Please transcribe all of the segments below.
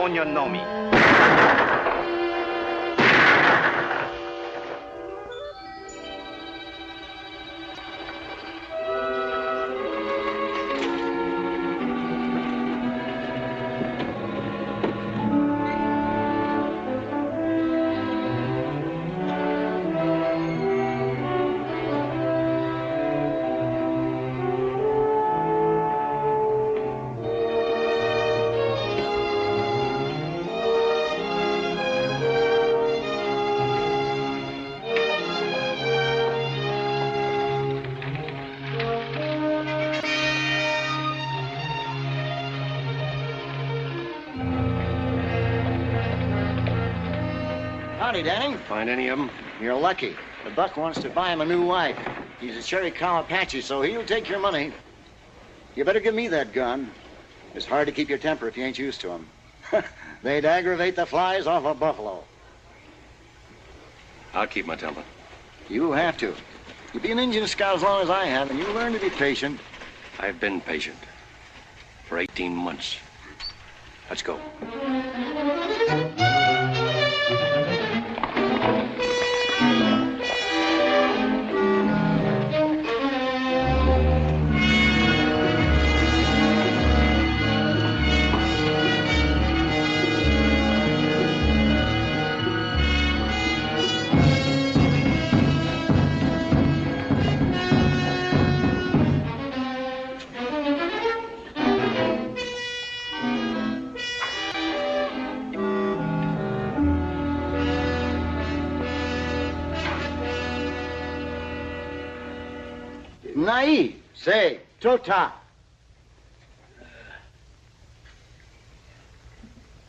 demonio nomi. Howdy, Danny. Find any of them? You're lucky. The buck wants to buy him a new wife. He's a Cherry Cow Apache, so he'll take your money. You better give me that gun. It's hard to keep your temper if you ain't used to them. They'd aggravate the flies off a buffalo. I'll keep my temper. You have to. You be an Indian scout as long as I have, and you learn to be patient. I've been patient. For 18 months. Let's go. Nai, say, tota.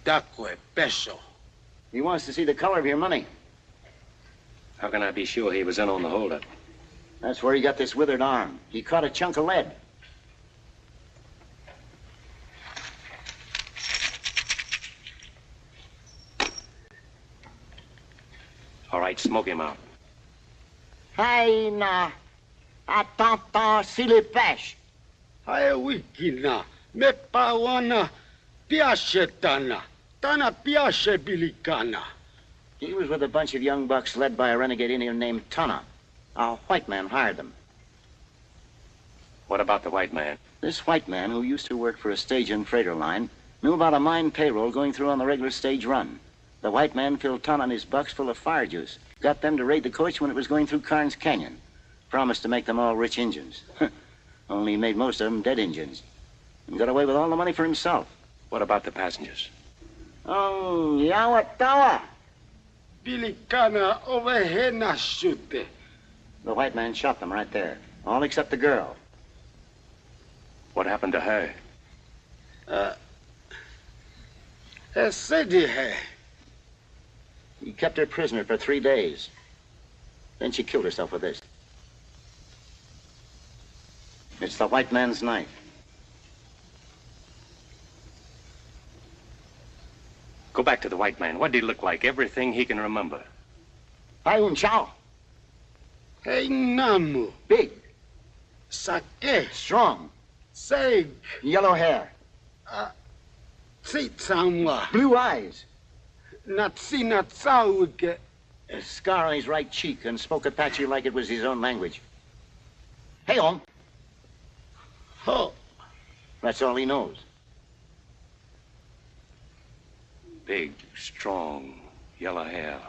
Dacque peso. He wants to see the color of your money. How can I be sure he was in on the holdup? That's where he got this withered arm. He caught a chunk of lead. All right, smoke him out. Hai na, atanta silipesh. Hae wikina, me pawana, piace tana, tana piace bilicana. He was with a bunch of young bucks led by a renegade Indian named Tana. A white man hired them. What about the white man? This white man, who used to work for a stage and freighter line, knew about a mine payroll going through on the regular stage run. The white man filled Tana and his bucks full of fire juice. Got them to raid the coach when it was going through Carnes Canyon. Promised to make them all rich Injuns. Only he made most of them dead Injuns. And got away with all the money for himself. What about the passengers? Oh, Yawatawa. Bilicana ovehena shute. The white man shot them right there. All except the girl. What happened to her? Esedihe. He kept her prisoner for 3 days. Then she killed herself with this. It's the white man's knife. Go back to the white man. What did he look like? Everything he can remember. Ayun Chow. Hey namu. Big. Sake. Strong. Seg. Yellow hair. Tsitsamwa. Blue eyes. Natsina tsauke. A scar on his right cheek and spoke Apache like it was his own language. Hey, on. Ho. That's all he knows. Big, strong, yellow hair.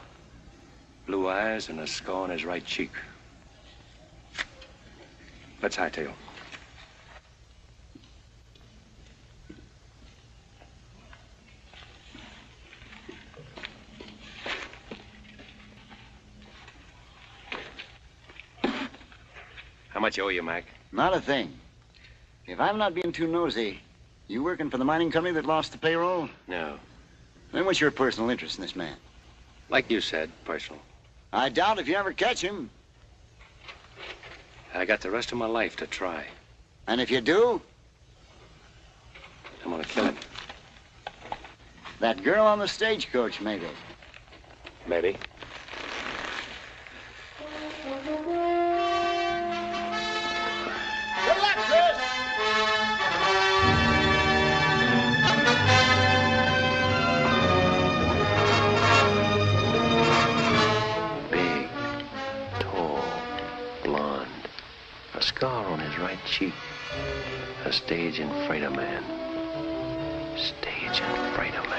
Blue eyes and a scar on his right cheek. Let's hightail. How much owe you, Mac? Not a thing. If I'm not being too nosy, you working for the mining company that lost the payroll? No. Then what's your personal interest in this man? Like you said, personal. I doubt if you ever catch him. I got the rest of my life to try. And if you do? I'm gonna kill him. That girl on the stagecoach, maybe. Maybe. Good luck, Chris! scar on his right cheek. A stage and freighter man. Stage and freighter man.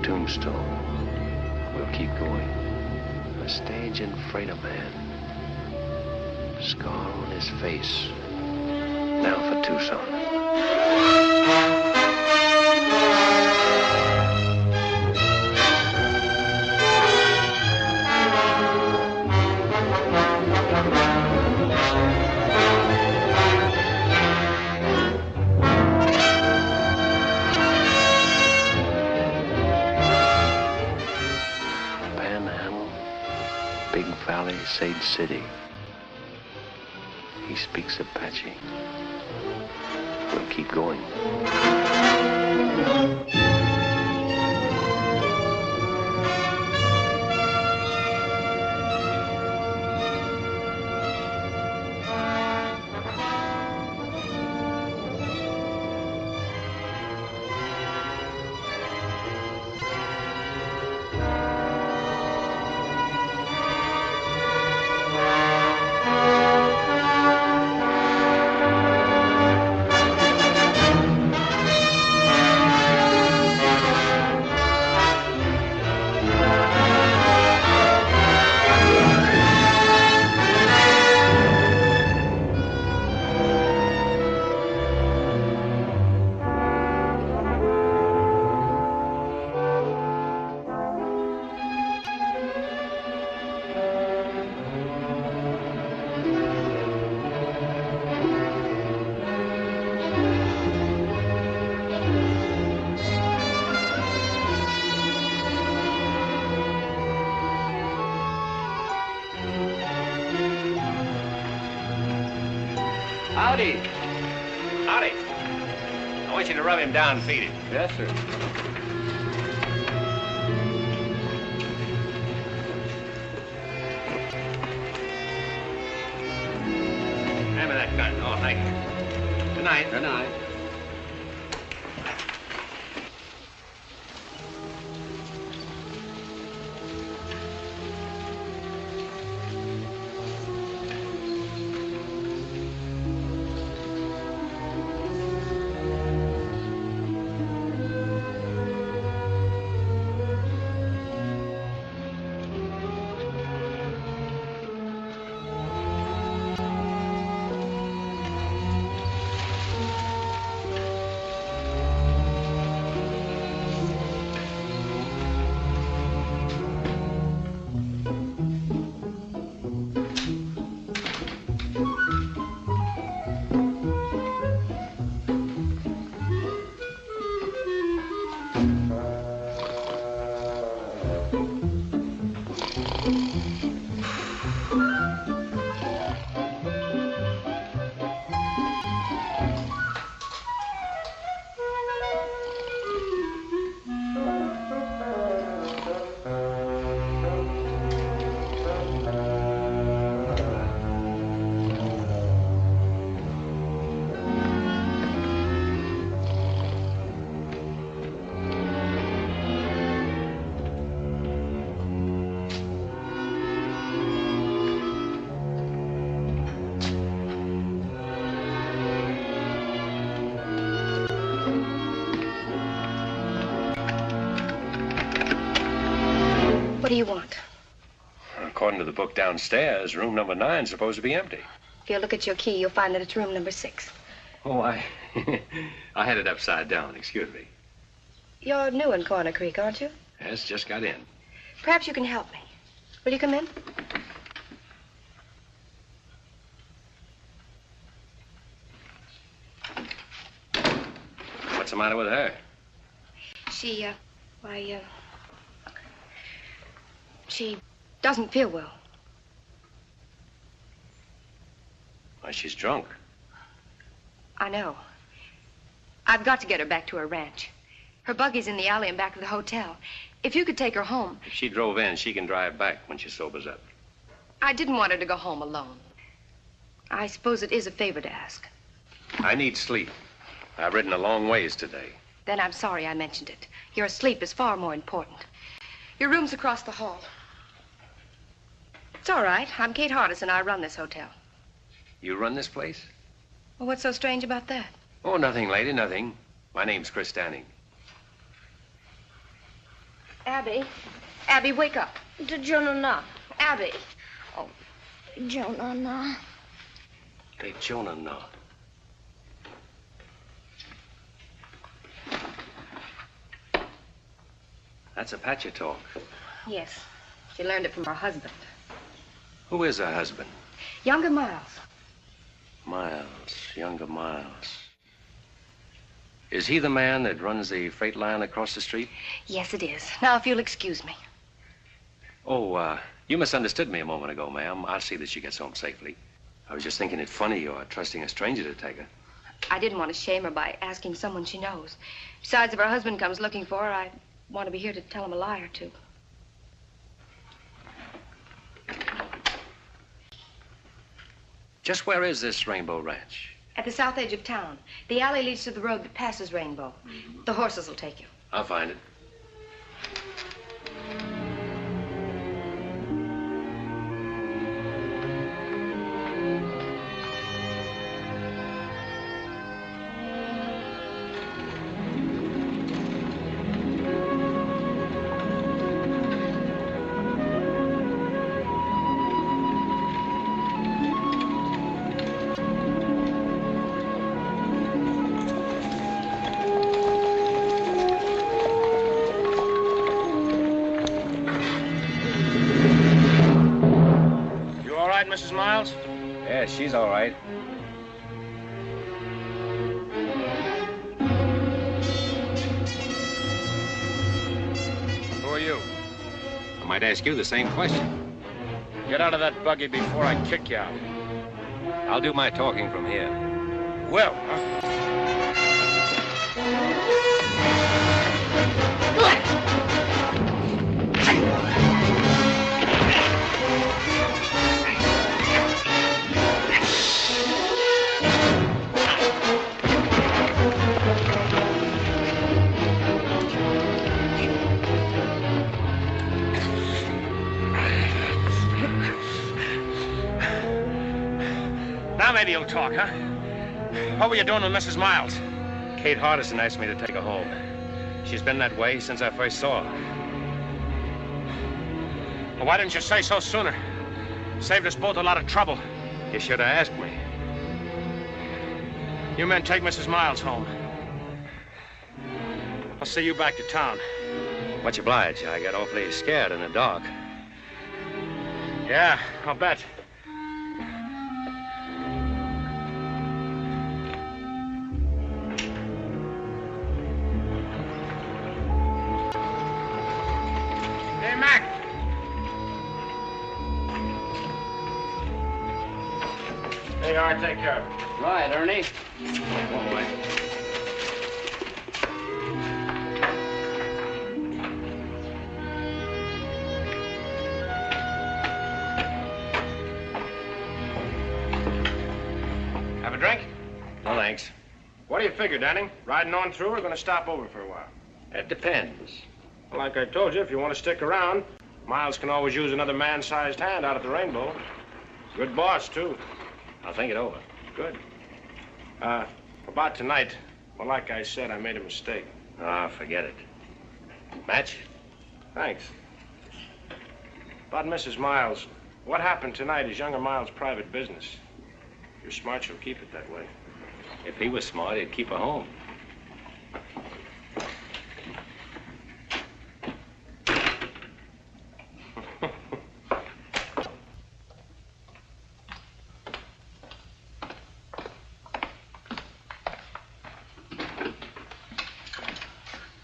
Tombstone. We'll keep going. A stage and freighter man. Scar on his face. Now for Tucson. Sage City. He speaks Apache. We'll keep going. Howdy. Howdy. I want you to rub him down and feed him. Yes, sir. Hand me that gun. Oh, thank you. Good night. Good night. What do you want? According to the book downstairs, room number 9 is supposed to be empty. If you look at your key, you'll find that it's room number 6. Oh, I had it upside down. Excuse me. You're new in Corner Creek, aren't you? Yes, just got in. Perhaps you can help me. Will you come in? What's the matter with her? She doesn't feel well. Why, she's drunk. I know. I've got to get her back to her ranch. Her buggy's in the alley in back of the hotel. If you could take her home. If she drove in, she can drive back when she sobers up. I didn't want her to go home alone. I suppose it is a favor to ask. I need sleep. I've ridden a long ways today. Then I'm sorry I mentioned it. Your sleep is far more important. Your room's across the hall. It's all right. I'm Kate Hardison. I run this hotel. You run this place? Well, what's so strange about that? Oh, nothing, lady, nothing. My name's Chris Stanning. Abby. Abby, wake up. Jonah. Abby. Oh, Jonah. Hey, Jonah, no. That's Apache talk. Yes. She learned it from her husband. Who is her husband? Younger Miles. Miles, younger Miles. Is he the man that runs the freight line across the street? Yes, it is. Now, if you'll excuse me. Oh, you misunderstood me a moment ago, ma'am. I'll see that she gets home safely. I was just thinking it funny you're trusting a stranger to take her. I didn't want to shame her by asking someone she knows. Besides, if her husband comes looking for her, I want to be here to tell him a lie or two. Just where is this Rainbow Ranch? At the south edge of town. The alley leads to the road that passes Rainbow. The horses will take you. I'll find it. Mrs. Miles? Yeah, she's all right. Who are you? I might ask you the same question. Get out of that buggy before I kick you out. I'll do my talking from here. Well, huh? Now maybe you'll talk, huh? What were you doing with Mrs. Miles? Kate Hardison asked me to take her home. She's been that way since I first saw her. Well, why didn't you say so sooner? Saved us both a lot of trouble. You should have asked me. You men take Mrs. Miles home. I'll see you back to town. Much obliged. I got awfully scared in the dark. Yeah, I'll bet. Hey, Mac. There you are. Take care of it. Right, Ernie. One way. Have a drink? No, thanks. What do you figure, Danny? Riding on through or going to stop over for a while? It depends. Well, like I told you, if you want to stick around, Miles can always use another man-sized hand out at the Rainbow. Good boss, too. I'll think it over. Good. About tonight, well, like I said, I made a mistake. Ah, forget it. Match? Thanks. About Mrs. Miles, what happened tonight is younger Miles' private business. If you're smart, you'll keep it that way. If he was smart, he'd keep her home.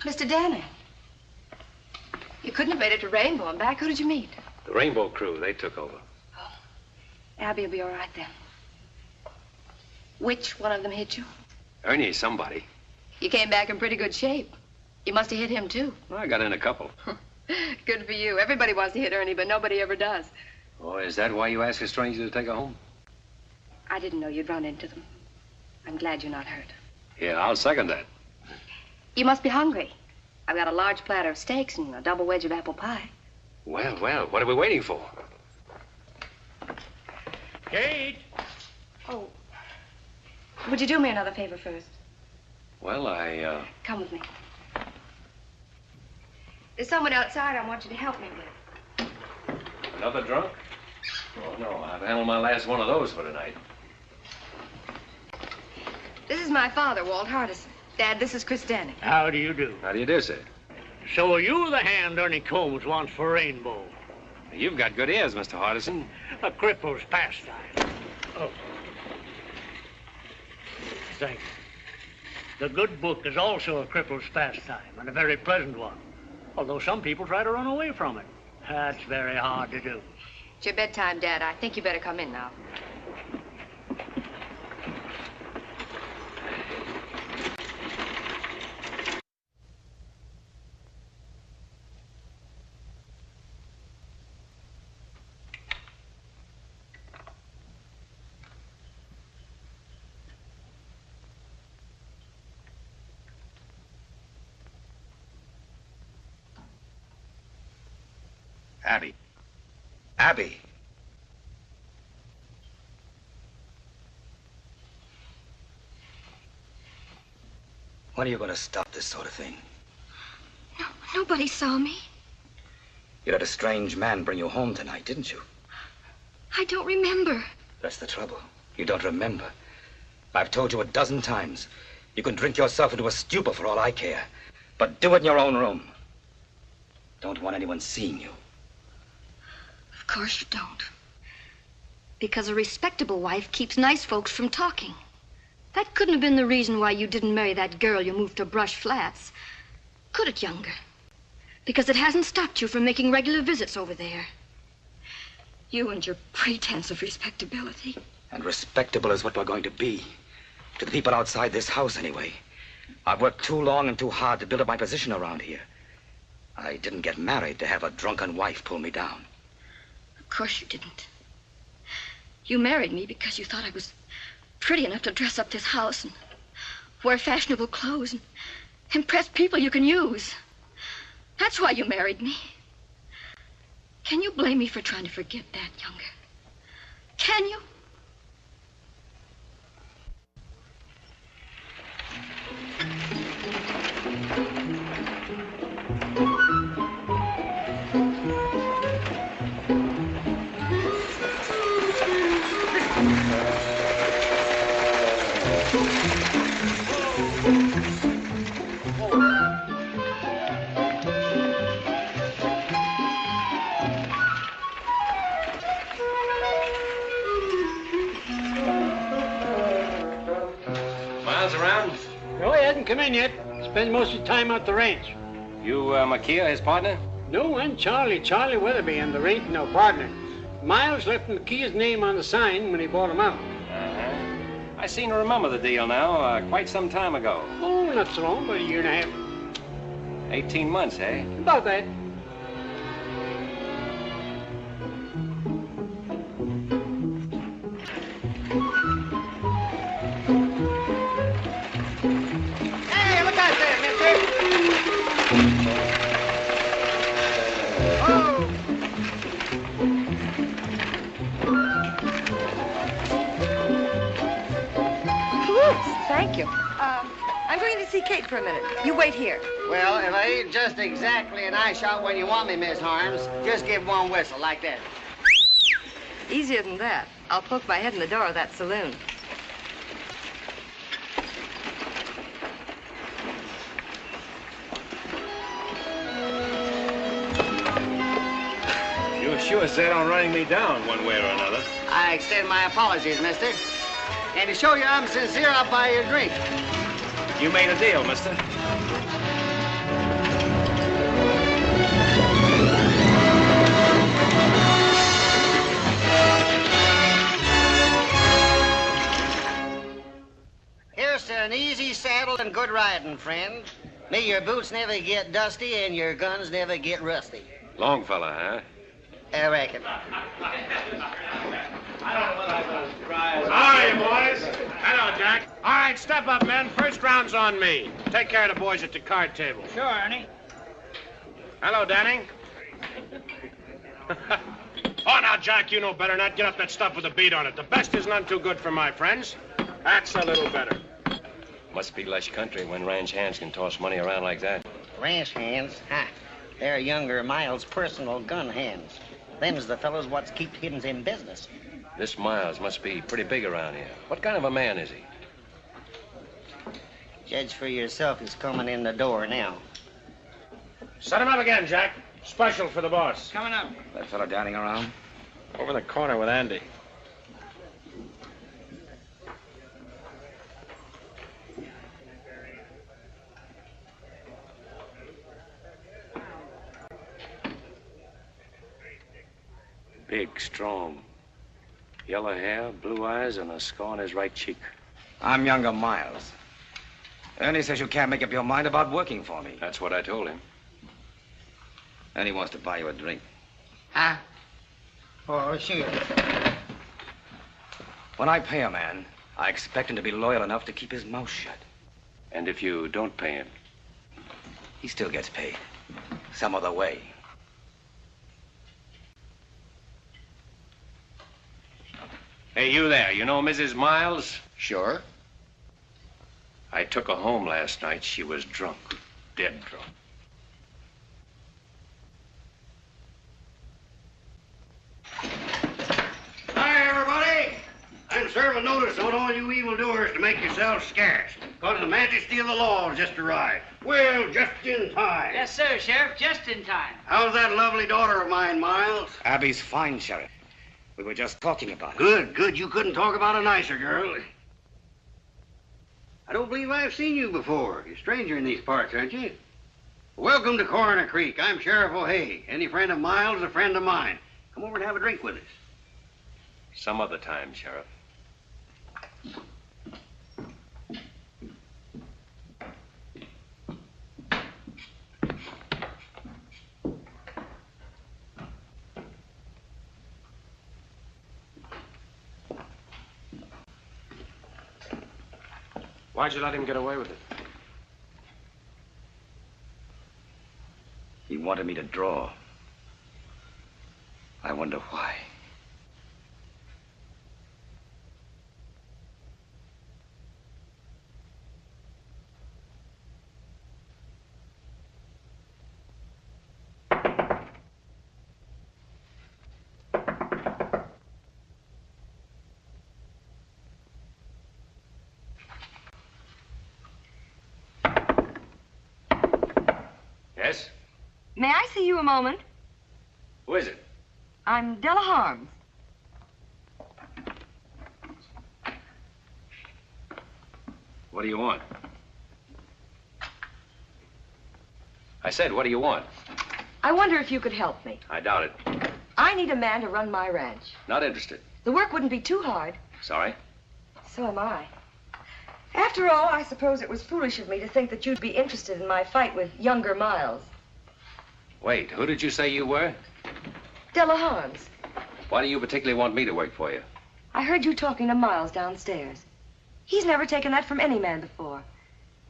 Mr. Danny. You couldn't have made it to Rainbow and back. Who did you meet? The Rainbow crew, they took over. Oh, Abby will be all right then. Which one of them hit you? Ernie's somebody. You came back in pretty good shape. You must have hit him, too. Well, I got in a couple. Good for you. Everybody wants to hit Ernie, but nobody ever does. Oh, is that why you ask a stranger to take her home? I didn't know you'd run into them. I'm glad you're not hurt. Yeah, I'll second that. You must be hungry. I've got a large platter of steaks and a double wedge of apple pie. Well, what are we waiting for? Kate! Oh, would you do me another favor first? Well, Come with me. There's someone outside I want you to help me with. Another drunk? Oh, no, I've handled my last one of those for tonight. This is my father, Walt Hardison. Dad, this is Chris Denning. How do you do? How do you do, sir? So are you the hand Ernie Combs wants for Rainbow? You've got good ears, Mr. Hardison. A cripple's pastime. Oh. Thank you. The good book is also a cripple's pastime, and a very pleasant one. Although some people try to run away from it. That's very hard to do. It's your bedtime, Dad. I think you better come in now. Abby. Abby. When are you going to stop this sort of thing? No, nobody saw me. You had a strange man bring you home tonight, didn't you? I don't remember. That's the trouble. You don't remember. I've told you a dozen times. You can drink yourself into a stupor for all I care. But do it in your own room. Don't want anyone seeing you. Of course you don't. Because a respectable wife keeps nice folks from talking. That couldn't have been the reason why you didn't marry that girl you moved to Brush Flats. Could it, Younger? Because it hasn't stopped you from making regular visits over there. You and your pretense of respectability. And respectable is what we're going to be. To the people outside this house, anyway. I've worked too long and too hard to build up my position around here. I didn't get married to have a drunken wife pull me down. Of course you didn't. You married me because you thought I was pretty enough to dress up this house and wear fashionable clothes and impress people you can use. That's why you married me. Can you blame me for trying to forget that, Younger? Can you? Miles around? No, he hasn't come in yet. Spends most of his time out the ranch. You, Makia, his partner? No, and Charlie Weatherby, and there ain't no partner. Miles left McKee's name on the sign when he bought him out. Uh-huh. I seem to remember the deal now, quite some time ago. Oh, not so long, but a year and a half. 18 months, eh? About that. Hey, look out there, mister. Oh. Thank you. I'm going to see Kate for a minute. You wait here. Well, if I ain't just exactly an eye shot when you want me, Miss Harms, just give one whistle like that. Easier than that. I'll poke my head in the door of that saloon. You're sure set on running me down one way or another. I extend my apologies, mister. And to show you I'm sincere, I'll buy you a drink. You made a deal, mister. Here's to an easy saddle and good riding, friend. May your boots never get dusty and your guns never get rusty. Long fella, huh? I reckon. How are you, boys? Hello, Jack. All right, step up, men. First round's on me. Take care of the boys at the card table. Sure, Ernie. Hello, Danny. Oh, now, Jack, you know better than that. Get up that stuff with a beat on it. The best is none too good for my friends. That's a little better. Must be lush country when ranch hands can toss money around like that. Ranch hands? Ha! They're younger Miles' personal gun hands. Them's the fellows what keep him in business. This Miles must be pretty big around here. What kind of a man is he? Judge for yourself. He's coming in the door now. Set him up again, Jack. Special for the boss. Coming up. That fella dining around? Over the corner with Andy. Big, strong. Yellow hair, blue eyes, and a scar on his right cheek. I'm younger Miles. Ernie says you can't make up your mind about working for me. That's what I told him. Ernie wants to buy you a drink. Huh? Oh, sure. When I pay a man, I expect him to be loyal enough to keep his mouth shut. And if you don't pay him? He still gets paid. Some other way. Hey, you there. You know Mrs. Miles? Sure. I took her home last night. She was drunk. Dead drunk. Hi, everybody. I'm serving notice on all you evildoers to make yourselves scarce, because the majesty of the law has just arrived. Well, just in time. Yes, sir, Sheriff. Just in time. How's that lovely daughter of mine, Miles? Abby's fine, Sheriff. We were just talking about it. Good, good. You couldn't talk about a nicer girl. I don't believe I've seen you before. You're a stranger in these parts, aren't you? Welcome to Coroner Creek. I'm Sheriff O'Hay. Any friend of Miles is a friend of mine. Come over and have a drink with us. Some other time, Sheriff. Why'd you let him get away with it? He wanted me to draw. I wonder why. Yes? May I see you a moment? Who is it? I'm Della Harms. What do you want? I said, what do you want? I wonder if you could help me. I doubt it. I need a man to run my ranch. Not interested. The work wouldn't be too hard. Sorry? So am I. After all, I suppose it was foolish of me to think that you'd be interested in my fight with younger Miles. Wait, who did you say you were? Della Harms. Why do you particularly want me to work for you? I heard you talking to Miles downstairs. He's never taken that from any man before.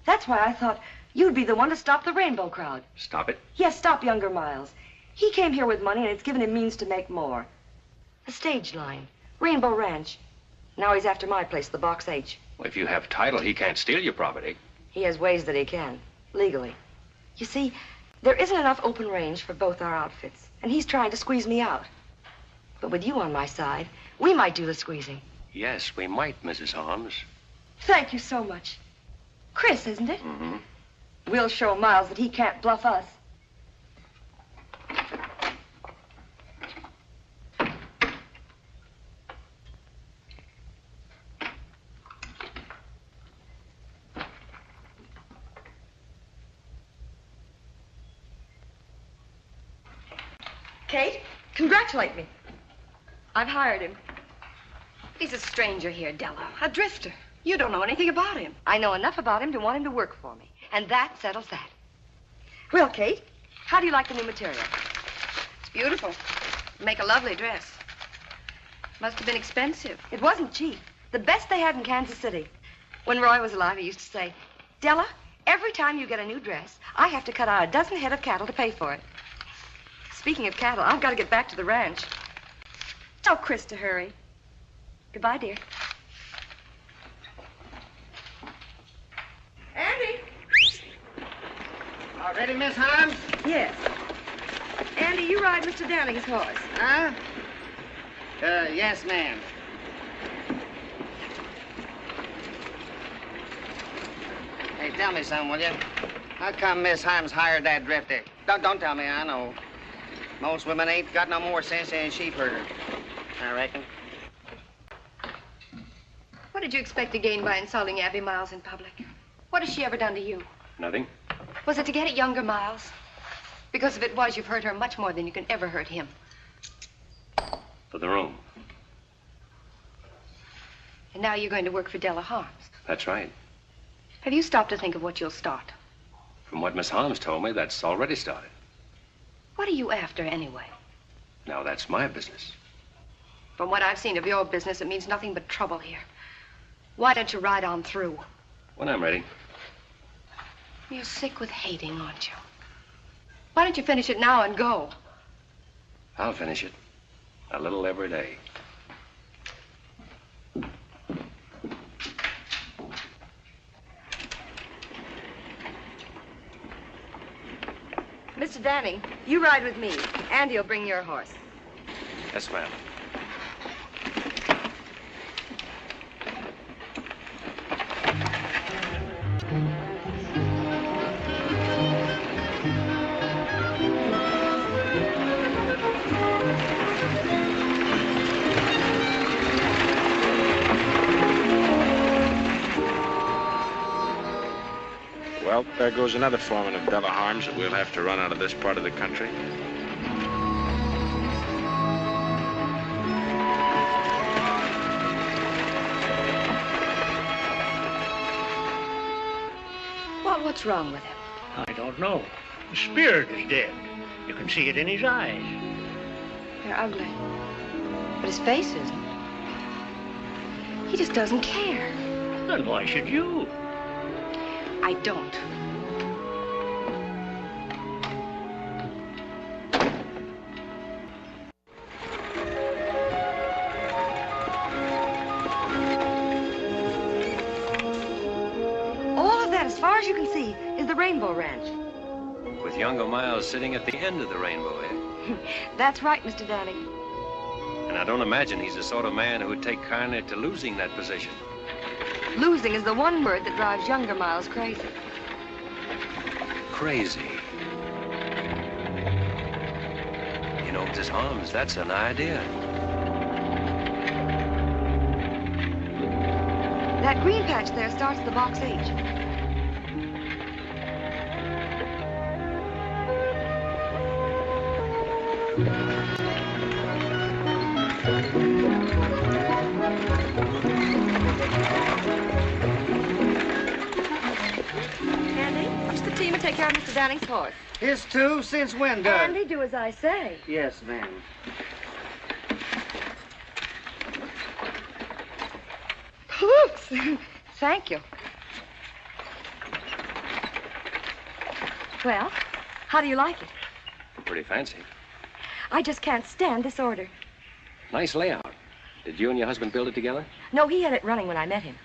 That's why I thought you'd be the one to stop the rainbow crowd. Stop it. Yes, stop younger Miles. He came here with money, and it's given him means to make more. The stage line, Rainbow Ranch. Now he's after my place, the Box H. Well, if you have title, he can't steal your property. He has ways that he can, legally. You see, there isn't enough open range for both our outfits, and he's trying to squeeze me out. But with you on my side, we might do the squeezing. Yes, we might, Mrs. Harms. Thank you so much. Chris, isn't it? Mm-hmm. We'll show Miles that he can't bluff us. Kate, congratulate me. I've hired him. He's a stranger here, Della. A drifter. You don't know anything about him. I know enough about him to want him to work for me. And that settles that. Well, Kate, how do you like the new material? It's beautiful. Make a lovely dress. Must have been expensive. It wasn't cheap. The best they had in Kansas City. When Roy was alive, he used to say, Della, every time you get a new dress, I have to cut out a dozen head of cattle to pay for it. Speaking of cattle, I've got to get back to the ranch. Tell Chris to hurry. Goodbye, dear. Andy! All ready, Miss Harms? Yes. Andy, you ride Mr. Downing's horse. Huh? Yes, ma'am. Hey, tell me something, will you? How come Miss Harms hired that drifter? Don't tell me, I know. Most women ain't got no more sense than a sheep herder, I reckon. What did you expect to gain by insulting Abby Miles in public? What has she ever done to you? Nothing. Was it to get at younger Miles? Because if it was, you've hurt her much more than you can ever hurt him. For the room. And now you're going to work for Della Harms. That's right. Have you stopped to think of what you'll start? From what Miss Harms told me, that's already started. What are you after, anyway? Now, that's my business. From what I've seen of your business, it means nothing but trouble here. Why don't you ride on through? When I'm ready. You're sick with hating, aren't you? Why don't you finish it now and go? I'll finish it. A little every day. Mr. Danning, you ride with me. Andy'll bring your horse. Yes, ma'am. Well, there goes another foreman of Della Harms that we'll have to run out of this part of the country. Well, what's wrong with him? I don't know. The spirit is dead. You can see it in his eyes. They're ugly. But his face isn't. He just doesn't care. Then why should you? I don't. All of that, as far as you can see, is the Rainbow Ranch. With younger Miles sitting at the end of the rainbow, eh? That's right, Mr. Danning. And I don't imagine he's the sort of man who would take kindly to losing that position. Losing is the one word that drives younger Miles crazy. Crazy. You know, Mrs. Harms, that's an idea. That green patch there starts the box H. Andy, what's the team to take care of Mr. Danning's horse? His two? Since when, Doug? Andy, do as I say. Yes, ma'am. Oops. Thank you. Well, how do you like it? Pretty fancy. I just can't stand this order. Nice layout. Did you and your husband build it together? No, he had it running when I met him.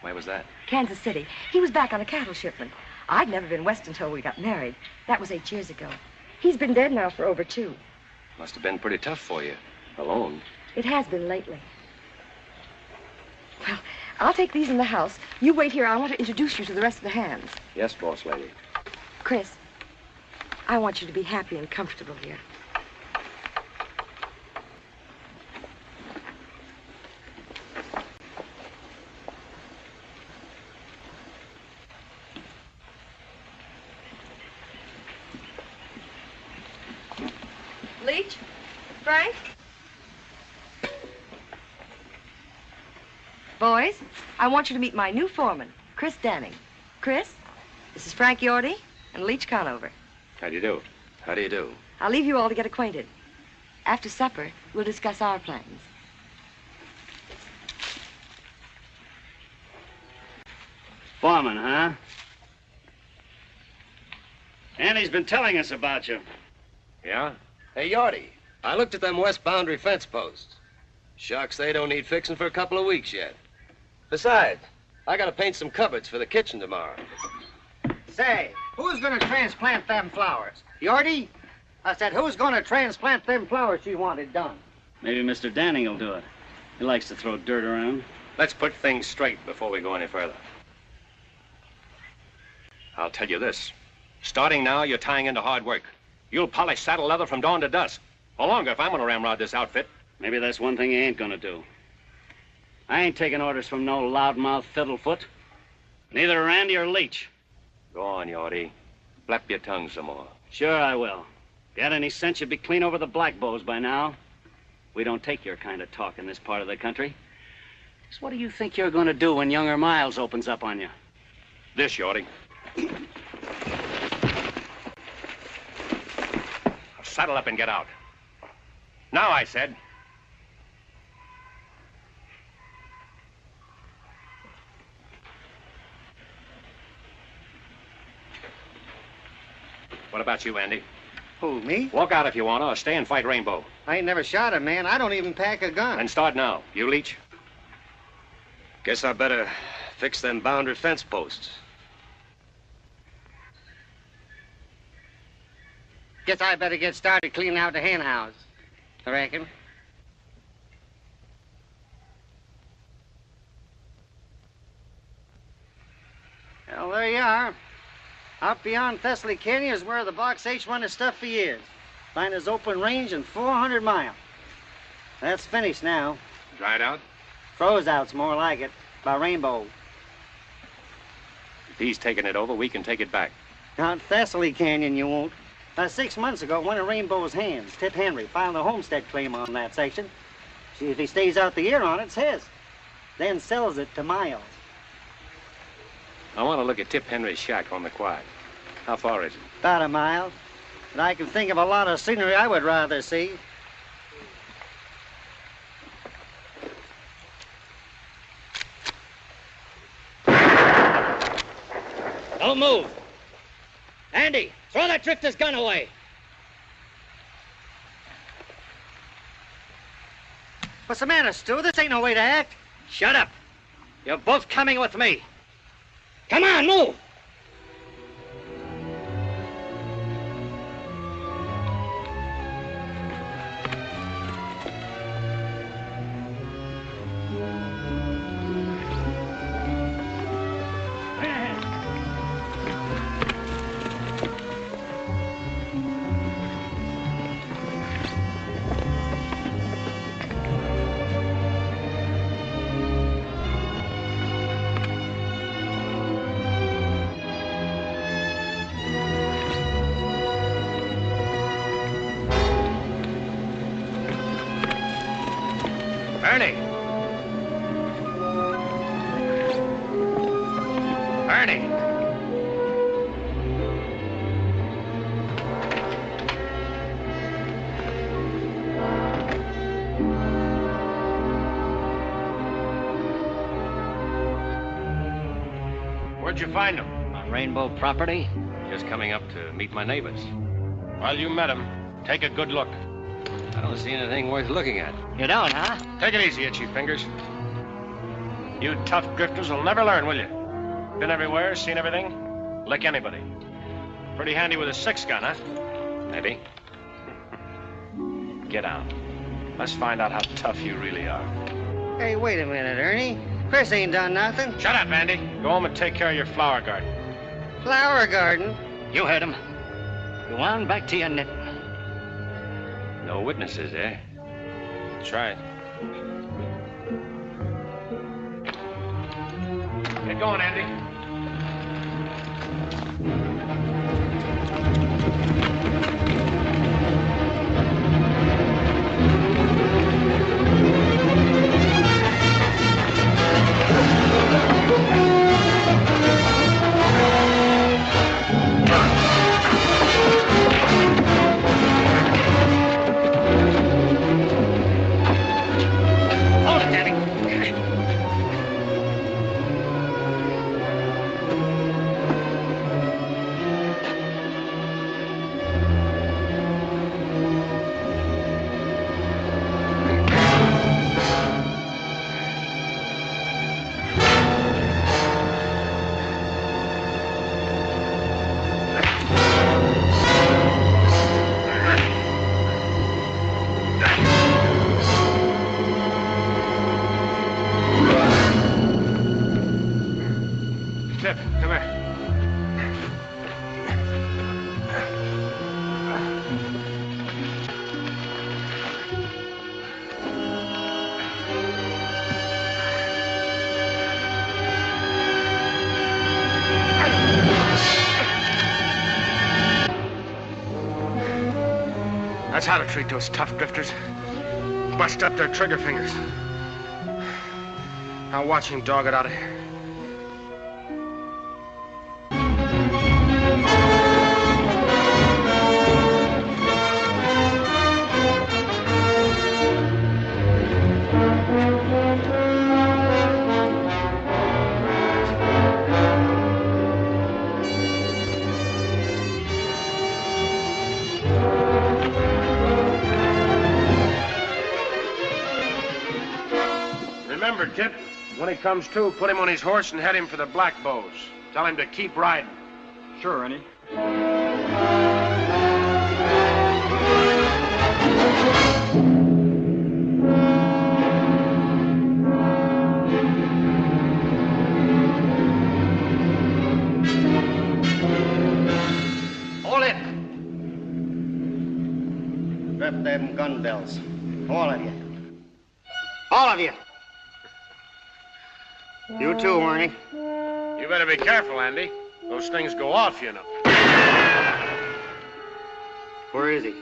Where was that? Kansas City. He was back on a cattle shipment. I'd never been west until we got married. That was 8 years ago. He's been dead now for over 2. Must have been pretty tough for you. Alone. It has been lately. Well, I'll take these in the house. You wait here. I want to introduce you to the rest of the hands. Yes, boss lady. Chris, I want you to be happy and comfortable here. Leach? Frank? Boys, I want you to meet my new foreman, Chris Danning. Chris, This is Frank Yorty and Leach Conover. How do you do? How do you do? I'll leave you all to get acquainted. After supper, we'll discuss our plans. Foreman, huh? Annie's been telling us about you. Yeah? Hey, Yorty, I looked at them west boundary fence posts. Shucks, they don't need fixing for a couple of weeks yet. Besides, I gotta paint some cupboards for the kitchen tomorrow. Say, who's gonna transplant them flowers? Yorty? I said, who's gonna transplant them flowers she wanted done? Maybe Mr. Danning will do it. He likes to throw dirt around. Let's put things straight before we go any further. I'll tell you this. Starting now, you're tying into hard work. You'll polish saddle leather from dawn to dusk. Or longer if I'm gonna ramrod this outfit. Maybe that's one thing he ain't gonna do. I ain't taking orders from no loudmouth fiddlefoot. Neither Randy or Leach. Go on, Yorty. Flap your tongue some more. Sure I will. If you had any sense, you'd be clean over the black bows by now. We don't take your kind of talk in this part of the country. So what do you think you're gonna do when younger Miles opens up on you? This, Yorty. Saddle up and get out. Now, I said. What about you, Andy? Who, me? Walk out if you want to, or stay and fight Rainbow. I ain't never shot a man. I don't even pack a gun. And start now. You, Leach? Guess I better fix them boundary fence posts. Guess I better get started cleaning out the hen house. I reckon. Well, there you are. Out beyond Thessaly Canyon is where the Box H run his stuff for years. Find his open range in 400 miles. That's finished now. Dried out? Froze out's more like it. By Rainbow. If he's taking it over, we can take it back. Out Thessaly Canyon, you won't. 6 months ago, one of Rainbow's hands, Tip Henry, filed a homestead claim on that section. See, if he stays out the year on it, it's his. Then sells it to Miles. I want to look at Tip Henry's shack on the quiet. How far is it? About a mile. But I can think of a lot of scenery I would rather see. Don't move. Andy, throw that drifter's gun away. What's the matter, Stu? This ain't no way to act. Shut up. You're both coming with me. Come on, move. Ernie! Ernie! Where'd you find him? On Rainbow property. Just coming up to meet my neighbors. Well, you met him. Take a good look. I don't see anything worth looking at. You don't, huh? Take it easy, Itchy Fingers. You tough drifters will never learn, will you? Been everywhere, seen everything. Lick anybody. Pretty handy with a 6-gun, huh? Maybe. Get out. Let's find out how tough you really are. Hey, wait a minute, Ernie. Chris ain't done nothing. Shut up, Andy. Go home and take care of your flower garden. Flower garden? You heard him. Go on back to your knitting. No witnesses, eh? That's right. Get going, Andy. That's how to treat those tough drifters. Bust up their trigger fingers. I'll watch him dog it out of here. Remember, Tip, when he comes to, put him on his horse and head him for the Black Bows. Tell him to keep riding. Sure, Ernie. Hold it! Strap them gun belts. All of you. All of you! You too, Ernie. You better be careful, Andy. Those things go off, you know. Where is he?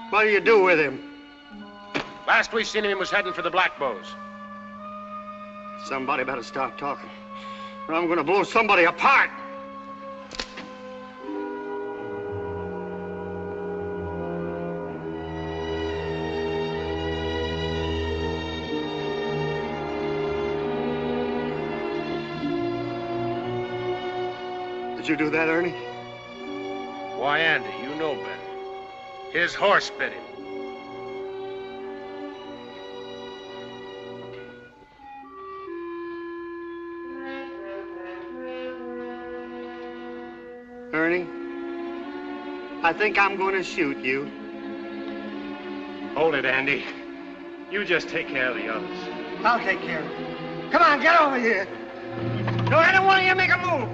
What do you do with him? Last we seen him, he was heading for the Black Bows. Somebody better stop talking, or I'm gonna blow somebody apart. Did you do that, Ernie? Why, Andy, you know better. His horse bit him. Ernie, I think I'm going to shoot you. Hold it, Andy. You just take care of the others. I'll take care of it. Come on, get over here. Don't any one of you make a move.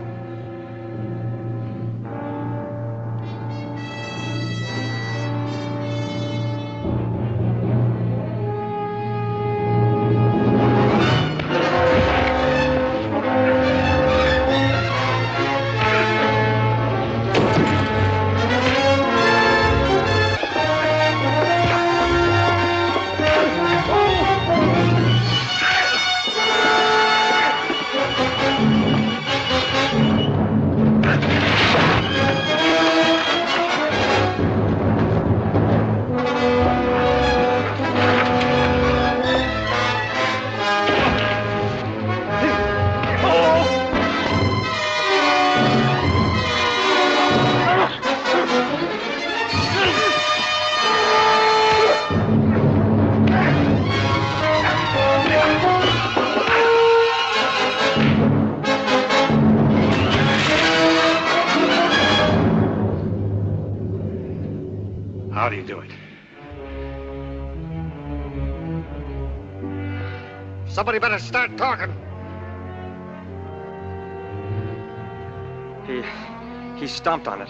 How do you do it? Somebody better start talking. He stomped on it.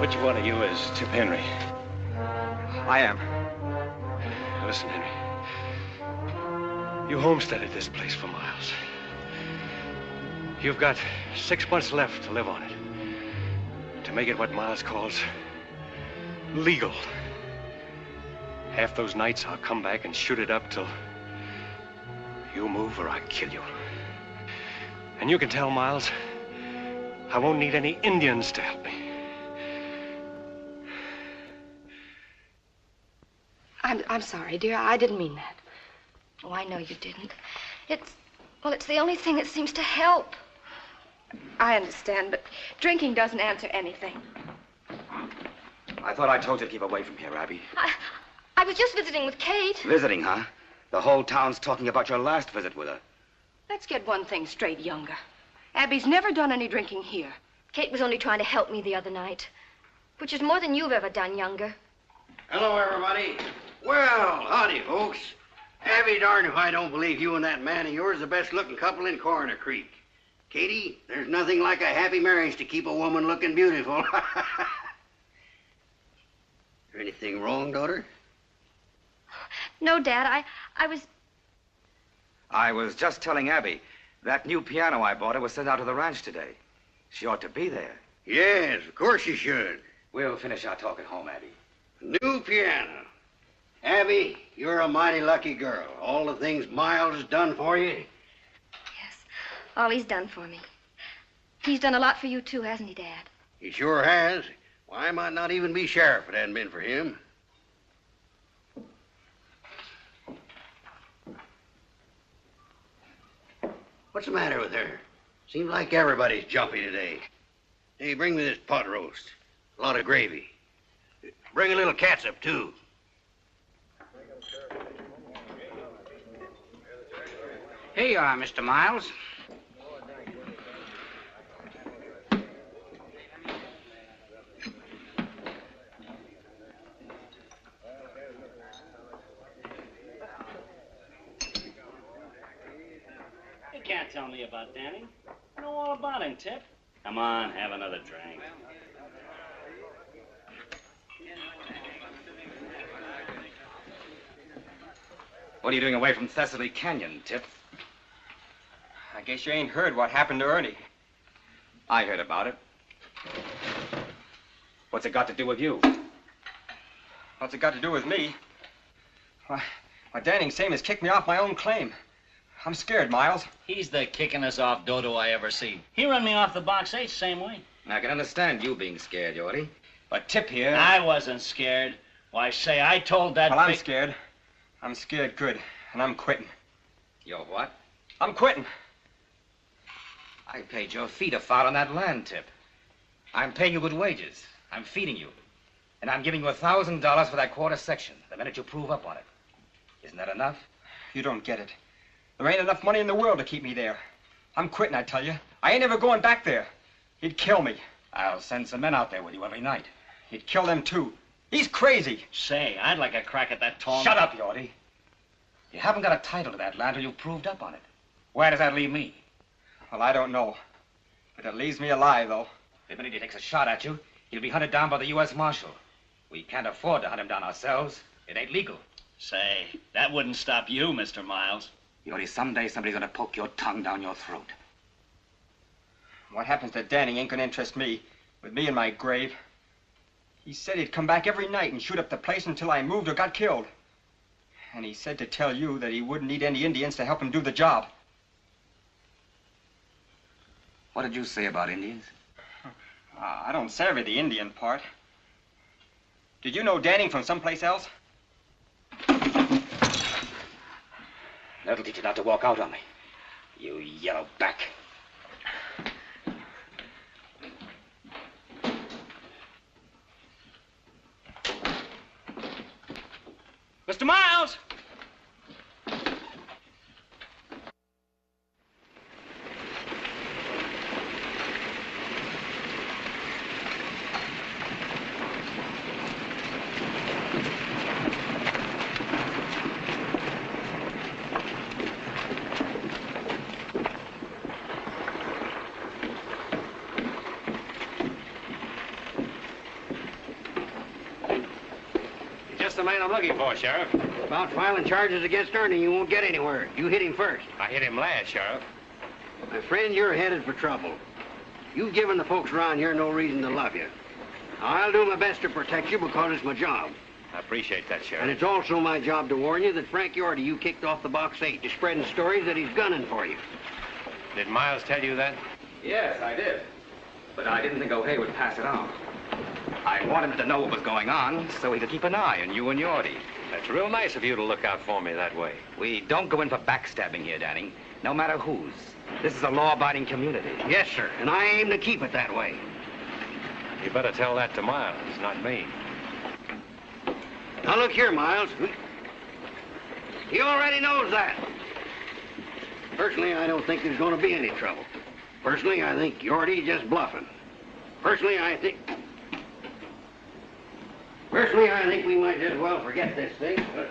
Which one of you is Tip Henry? I am. Listen, Henry. You homesteaded this place for miles. You've got 6 months left to live on it. To make it what Miles calls legal. Half those nights I'll come back and shoot it up till you move or I kill you. And you can tell Miles I won't need any Indians to help me. I'm sorry, dear. I didn't mean that. Oh, I know you didn't. It's the only thing that seems to help. I understand, but drinking doesn't answer anything. I thought I told you to keep away from here, Abby. I was just visiting with Kate. Visiting, huh? The whole town's talking about your last visit with her. Let's get one thing straight, Younger. Abby's never done any drinking here. Kate was only trying to help me the other night, which is more than you've ever done, Younger. Hello, everybody. Well, howdy, folks. Abby, darn if I don't believe you and that man of yours are the best-looking couple in Coroner Creek. Katie, there's nothing like a happy marriage to keep a woman looking beautiful. Is there anything wrong, daughter? No, Dad, I was... I was just telling Abby that new piano I bought her was sent out to the ranch today. She ought to be there. Yes, of course you should. We'll finish our talk at home, Abby. New piano. Abby, you're a mighty lucky girl. All the things Miles has done for you. Yes, all he's done for me. He's done a lot for you, too, hasn't he, Dad? He sure has. Why, I might not even be sheriff if it hadn't been for him. What's the matter with her? Seems like everybody's jumpy today. Hey, bring me this pot roast. A lot of gravy. Bring a little catsup, too. Here you are, Mr. Miles. You can't tell me about Danny. I know all about him, Tip. Come on, have another drink. What are you doing away from Thessaly Canyon, Tip? I guess you ain't heard what happened to Ernie. I heard about it. What's it got to do with you? What's it got to do with me? Why, Danning same as kicked me off my own claim. I'm scared, Miles. He's the kickingest off dodo I ever seen. He run me off the box 8 same way. I can understand you being scared, Yorty. But Tip here... I wasn't scared. Why, say, I told that... Well, I'm scared. I'm scared good, and I'm quitting. You're what? I'm quitting. I paid your fee to file on that land, Tip. I'm paying you good wages. I'm feeding you. And I'm giving you $1,000 for that quarter section the minute you prove up on it. Isn't that enough? You don't get it. There ain't enough money in the world to keep me there. I'm quitting, I tell you. I ain't ever going back there. He'd kill me. I'll send some men out there with you every night. He'd kill them, too. He's crazy. Say, I'd like a crack at that tall... Shut up, Yorty. You haven't got a title to that land till you've proved up on it. Where does that leave me? Well, I don't know. But it leaves me alive, though. The minute he takes a shot at you, he'll be hunted down by the U.S. Marshal. We can't afford to hunt him down ourselves. It ain't legal. Say, that wouldn't stop you, Mr. Miles. Yorty, someday somebody's gonna poke your tongue down your throat. What happens to Danny ain't gonna interest me. With me in my grave. He said he'd come back every night and shoot up the place until I moved or got killed. And he said to tell you that he wouldn't need any Indians to help him do the job. What did you say about Indians? I don't savvy the Indian part. Did you know Danning from someplace else? That'll teach you not to walk out on me. You yellow back. Mr. Miles! Just the man I'm looking for, Sheriff. About filing charges against Ernie, you won't get anywhere. You hit him first. I hit him last, Sheriff. My friend, you're headed for trouble. You've given the folks around here no reason to love you. Now, I'll do my best to protect you because it's my job. I appreciate that, Sheriff. And it's also my job to warn you that Frank Yorty you kicked off the box 8 is spreading stories that he's gunning for you. Did Miles tell you that? Yes, I did. But I didn't think O'Hay would pass it on. I wanted him to know what was going on so he could keep an eye on you and Yorty. That's real nice of you to look out for me that way. We don't go in for backstabbing here, Danning. No matter whose. This is a law-abiding community. Yes, sir, and I aim to keep it that way. You better tell that to Miles, not me. Now, look here, Miles. He already knows that. Personally, I don't think there's going to be any trouble. Personally, I think Yorty's just bluffing. Personally, I think Personally, I think we might as well forget this thing, but...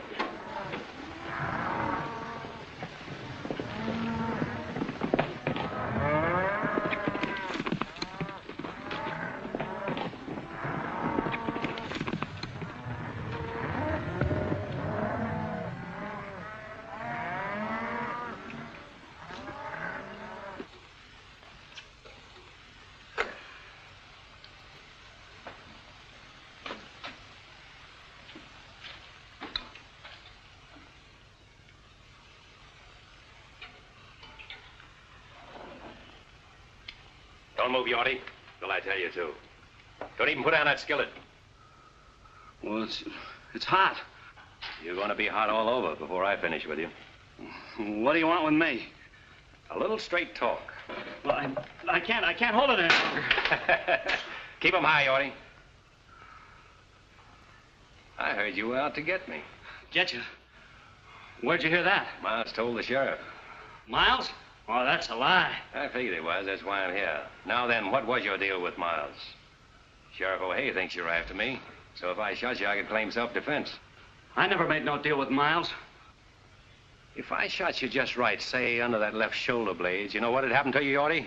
Don't move, Yorty, till I tell you to. Don't even put down that skillet. Well, it's hot. You're going to be hot all over before I finish with you. What do you want with me? A little straight talk. Well, I can't hold it any longer. Keep 'em high, Yorty. I heard you were out to get me. Get you? Where'd you hear that? Miles told the sheriff. Miles? Oh, that's a lie. I figured it was. That's why I'm here. Now then, what was your deal with Miles? Sheriff O'Hay thinks you're after me, so if I shot you, I could claim self-defense. I never made no deal with Miles. If I shot you just right, say under that left shoulder blade, you know what'd happen to you, Yorty?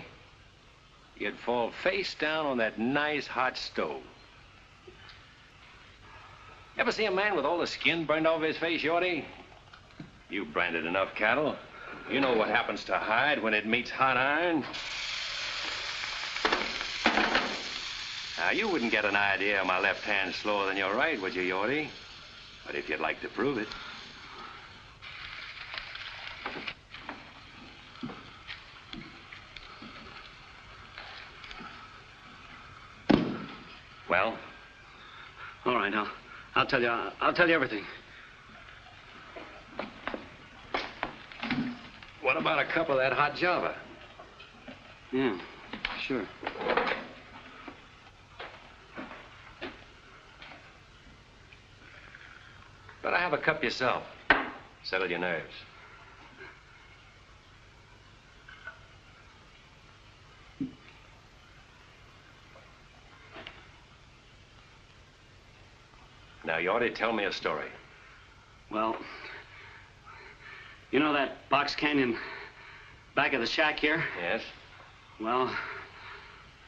You'd fall face down on that nice hot stove. Ever see a man with all the skin burned off his face, Yorty? You've branded enough cattle. You know what happens to hide when it meets hot iron. Now, you wouldn't get an idea my left hand's slower than your right, would you, Yorty? But if you'd like to prove it. Well? All right, I'll tell you. I'll tell you everything. What about a cup of that hot Java? Yeah, sure. Better have a cup yourself. Settle your nerves. Now, you ought to tell me a story. Well, you know that box canyon back of the shack here? Yes. Well,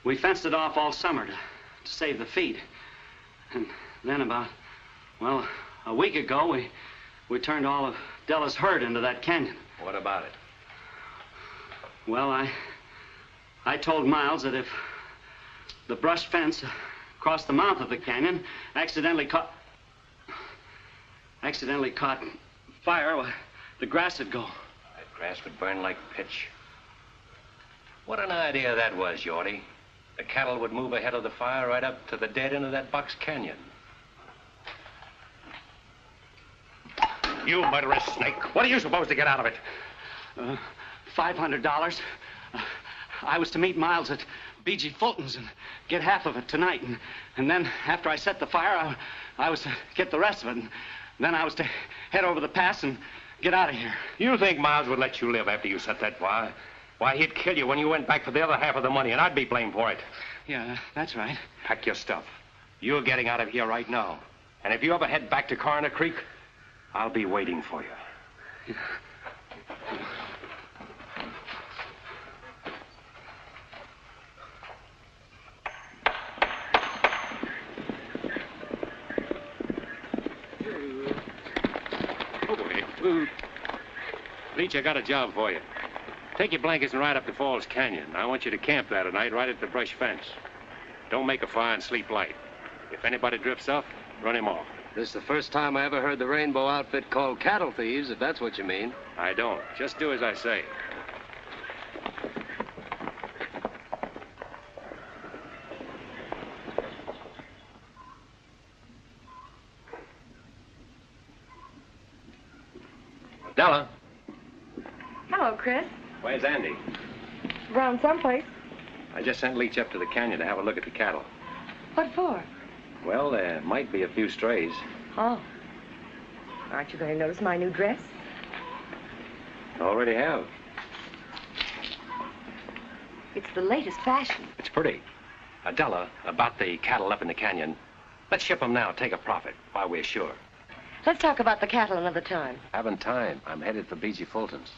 we fenced it off all summer to save the feed. And then about, well, a week ago, we turned all of Della's herd into that canyon. What about it? Well, I told Miles that if the brush fence across the mouth of the canyon accidentally caught fire, well, the grass would go. That grass would burn like pitch. What an idea that was, Yorty. The cattle would move ahead of the fire right up to the dead end of that box canyon. You murderous snake. What are you supposed to get out of it? $500. I was to meet Miles at B.G. Fulton's and get half of it tonight. And then after I set the fire, I was to get the rest of it. And then I was to head over the pass and get out of here. You think Miles would let you live after you set that fire? Why, he'd kill you when you went back for the other half of the money, and I'd be blamed for it. Yeah, that's right. Pack your stuff. You're getting out of here right now. And if you ever head back to Coroner Creek, I'll be waiting for you. Oh, boy. Leach, I got a job for you. Take your blankets and ride up to Falls Canyon. I want you to camp there tonight right at the brush fence. Don't make a fire and sleep light. If anybody drifts off, run him off. This is the first time I ever heard the Rainbow outfit called cattle thieves, if that's what you mean. I don't. Just do as I say. Della. Hello, Chris. Where's Andy? Around someplace. I just sent Leach up to the canyon to have a look at the cattle. What for? Well, there might be a few strays. Oh. Aren't you going to notice my new dress? Already have. It's the latest fashion. It's pretty. Della, about the cattle up in the canyon. Let's ship them now, take a profit, while we're sure. Let's talk about the cattle another time. Haven't time. I'm headed for B.G. Fulton's.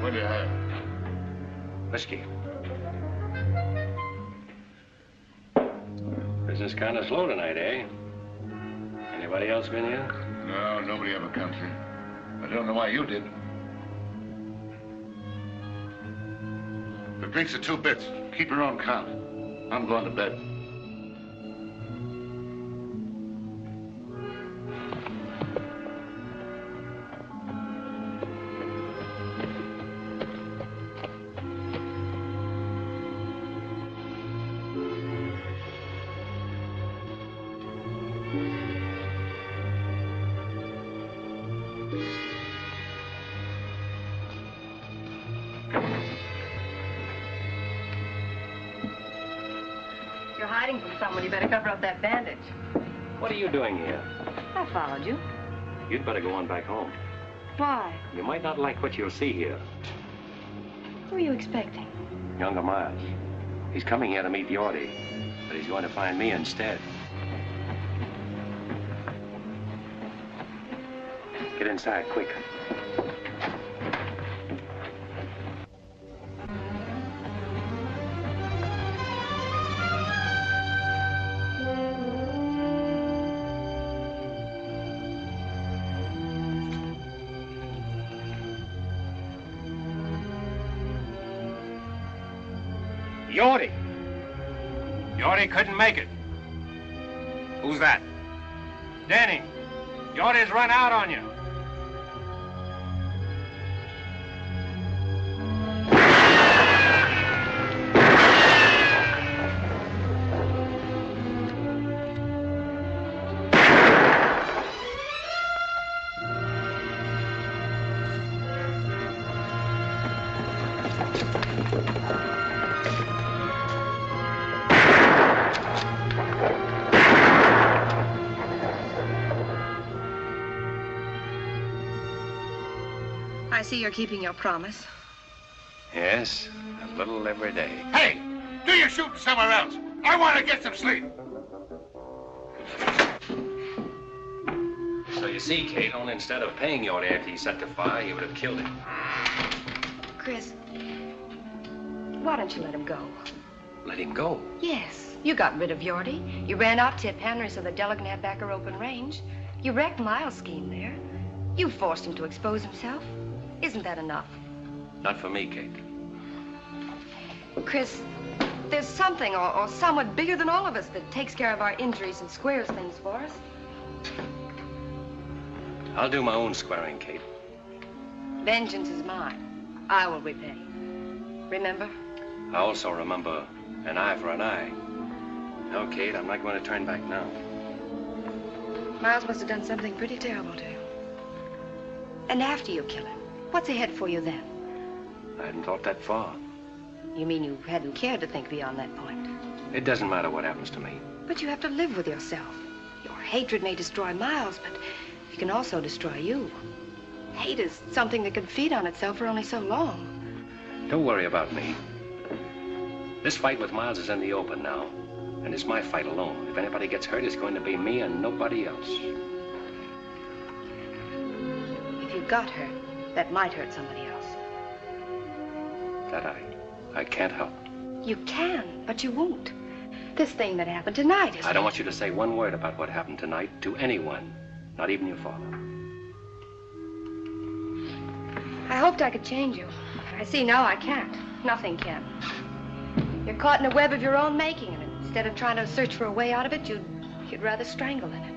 What do you have? Whiskey. Business kind of slow tonight, eh? Anybody else been here? No, nobody ever comes here. I don't know why you did. The drinks are 2 bits. Keep your own count. I'm going to bed. You're hiding from someone. You better cover up that bandage. What are you doing here? I followed you. You'd better go on back home. Why? You might not like what you'll see here. Who are you expecting? Younger Miles. He's coming here to meet Yorty, but he's going to find me instead. Get inside, quick. Yorty. Yorty couldn't make it. Who's that? Danny, Yorty's run out on you. I see you're keeping your promise. Yes, a little every day. Hey, do your shooting somewhere else. I want to get some sleep. So you see, Kate, only instead of paying Yorty after he set the fire, you would have killed him. Chris, why don't you let him go? Let him go. Yes, you got rid of Yorty. You ran out Tip Henry so the Della can have back her open range. You wrecked Miles' scheme there. You forced him to expose himself. Isn't that enough? Not for me, Kate. Chris, there's something or someone bigger than all of us that takes care of our injuries and squares things for us. I'll do my own squaring, Kate. Vengeance is mine. I will repay. Remember? I also remember an eye for an eye. No, Kate, I'm not going to turn back now. Miles must have done something pretty terrible to you. And after you kill him, what's ahead for you then? I hadn't thought that far. You mean you hadn't cared to think beyond that point? It doesn't matter what happens to me. But you have to live with yourself. Your hatred may destroy Miles, but it can also destroy you. Hate is something that can feed on itself for only so long. Don't worry about me. This fight with Miles is in the open now, and it's my fight alone. If anybody gets hurt, it's going to be me and nobody else. If you got hurt, that might hurt somebody else. That I can't help. You can, but you won't. This thing that happened tonight is... I don't want you to say one word about what happened tonight to anyone, not even your father. I hoped I could change you. I see now I can't. Nothing can. You're caught in a web of your own making, and instead of trying to search for a way out of it, you'd rather strangle in it.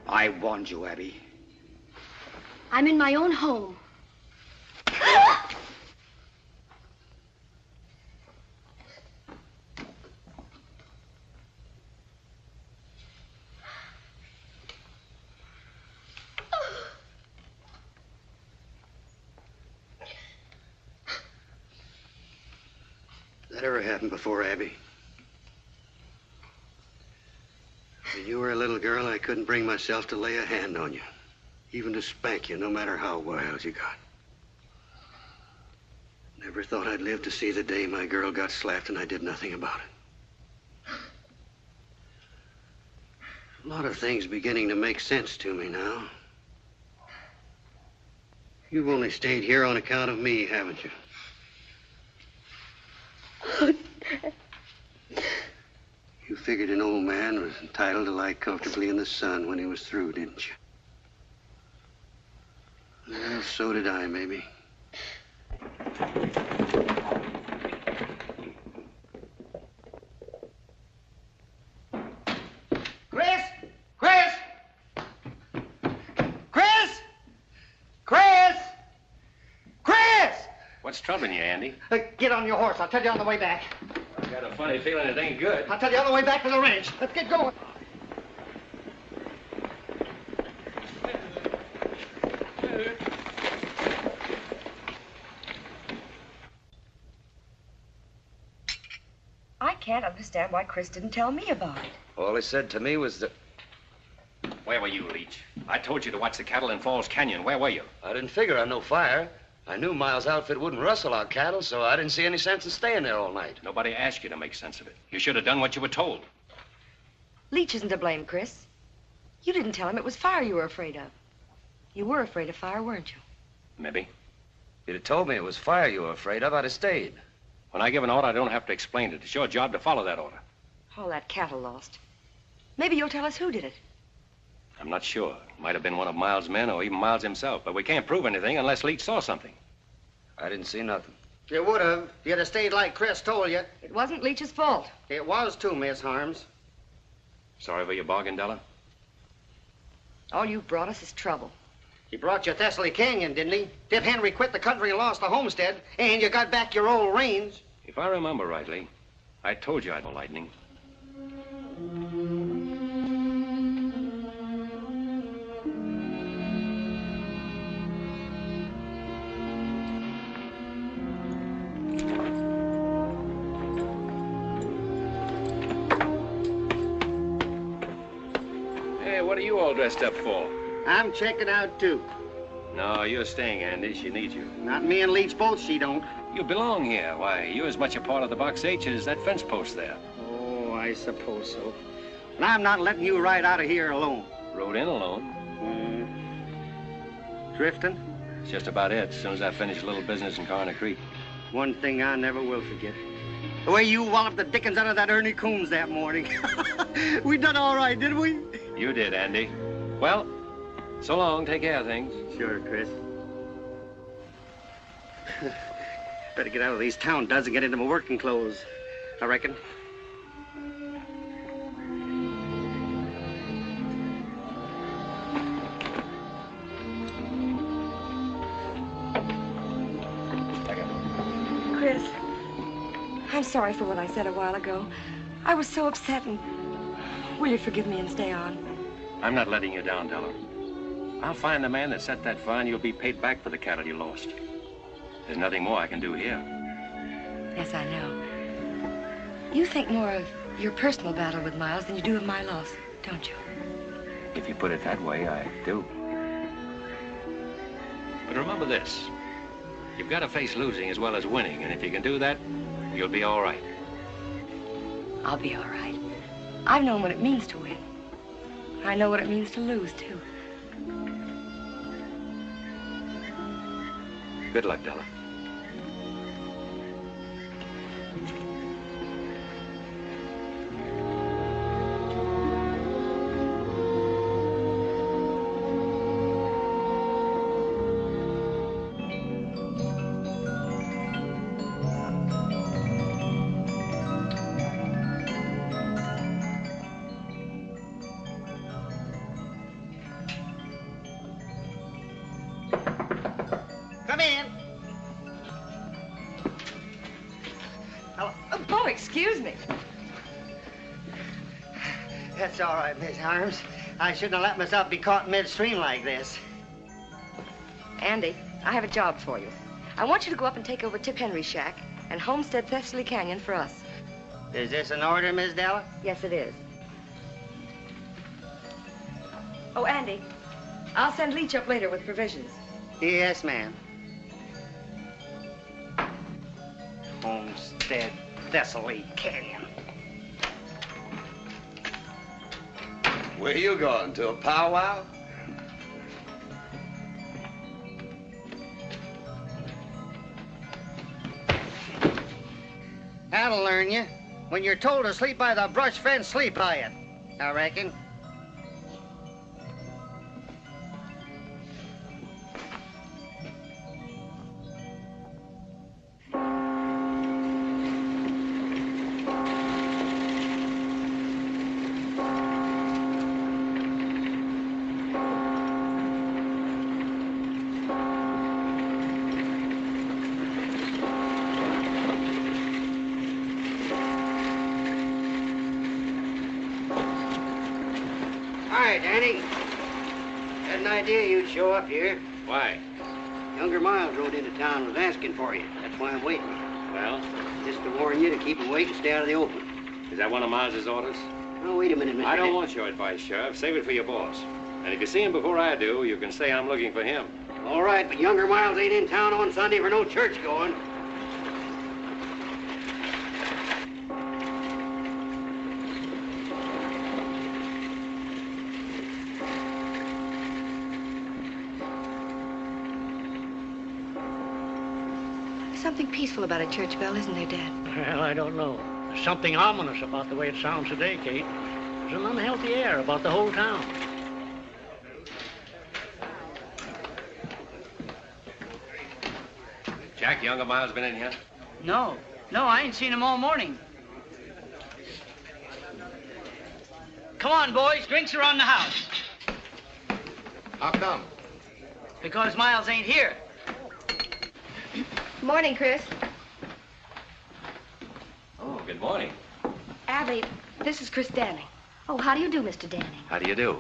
I warned you, Abby. I'm in my own home. That ever happened before, Abby? When you were a little girl, I couldn't bring myself to lay a hand on you, even to spank you, no matter how wild you got. Never thought I'd live to see the day my girl got slapped and I did nothing about it. A lot of things beginning to make sense to me now. You've only stayed here on account of me, haven't you? Oh, Dad. You figured an old man was entitled to lie comfortably in the sun when he was through, didn't you? Well, so did I, maybe. Chris! Chris! Chris! Chris! Chris! What's troubling you, Andy? Get on your horse. I'll tell you on the way back. I've got a funny feeling it ain't good. I'll tell you on the way back to the ranch. Let's get going. I can't understand why Chris didn't tell me about it. All he said to me was that... Where were you, Leach? I told you to watch the cattle in Falls Canyon. Where were you? I didn't figure on no fire. I knew Miles' outfit wouldn't rustle our cattle, so I didn't see any sense in staying there all night. Nobody asked you to make sense of it. You should have done what you were told. Leach isn't to blame, Chris. You didn't tell him it was fire you were afraid of. You were afraid of fire, weren't you? Maybe. If you'd have told me it was fire you were afraid of, I'd have stayed. When I give an order, I don't have to explain it. It's your job to follow that order. All that cattle lost. Maybe you'll tell us who did it. I'm not sure. It might have been one of Miles' men or even Miles himself, but we can't prove anything unless Leach saw something. I didn't see nothing. You would have if you'd have stayed like Chris told you. It wasn't Leach's fault. It was too, Miss Harms. Sorry for your bargain, Della? All you've brought us is trouble. He brought you Thessaly Canyon, didn't he? Tip Henry quit the country and lost the homestead, and you got back your old range. If I remember rightly, I told you I'd no lightning. Hey, what are you all dressed up for? I'm checking out, too. No, you're staying, Andy. She needs you. Not me and Leach both, she don't. You belong here. Why, you're as much a part of the Box H as that fence post there. Oh, I suppose so. And I'm not letting you ride out of here alone. Rode in alone. Drifting? It's just about it, as soon as I finish a little business in Corner Creek. One thing I never will forget. The way you walloped the dickens out of that Ernie Coombs that morning. We done all right, didn't we? You did, Andy. Well, so long. Take care of things. Sure, Chris. Better get out of these town duds and get into my working clothes, I reckon. Chris, I'm sorry for what I said a while ago. I was so upset, and will you forgive me and stay on? I'm not letting you down, Della. I'll find the man that set that fire, and you'll be paid back for the cattle you lost. There's nothing more I can do here. Yes, I know. You think more of your personal battle with Miles than you do of my loss, don't you? If you put it that way, I do. But remember this. You've got to face losing as well as winning, and if you can do that, you'll be all right. I'll be all right. I've known what it means to win. I know what it means to lose, too. Good luck, Della. Come in. Oh, excuse me. That's all right, Miss Harms. I shouldn't have let myself be caught midstream like this. Andy, I have a job for you. I want you to go up and take over Tip Henry's shack and homestead Thessaly Canyon for us. Is this an order, Miss Della? Yes, it is. Oh, Andy, I'll send Leach up later with provisions. Yes, ma'am. Homestead Thessaly Canyon. Where you going, to a powwow? That'll learn you. When you're told to sleep by the brush fence, sleep by it, I reckon. Hi, Danny. Had an idea you'd show up here. Why? Younger Miles rode into town and was asking for you. That's why I'm waiting. Well? Just to warn you to keep awake and stay out of the open. Is that one of Miles's orders? Oh, wait a minute, Mr. I don't want your advice, Sheriff. Save it for your boss. And if you see him before I do, you can say I'm looking for him. All right, but younger Miles ain't in town on Sunday for no church going. There's something peaceful about a church bell, isn't there, Dad? Well, I don't know. There's something ominous about the way it sounds today, Kate. There's an unhealthy air about the whole town. Jack, younger Miles been in here? No, I ain't seen him all morning. Come on, boys, drinks are on the house. How come? Because Miles ain't here. Morning, Chris. Oh, good morning. Abby, this is Chris Danning. Oh, how do you do, Mr. Danning? How do you do?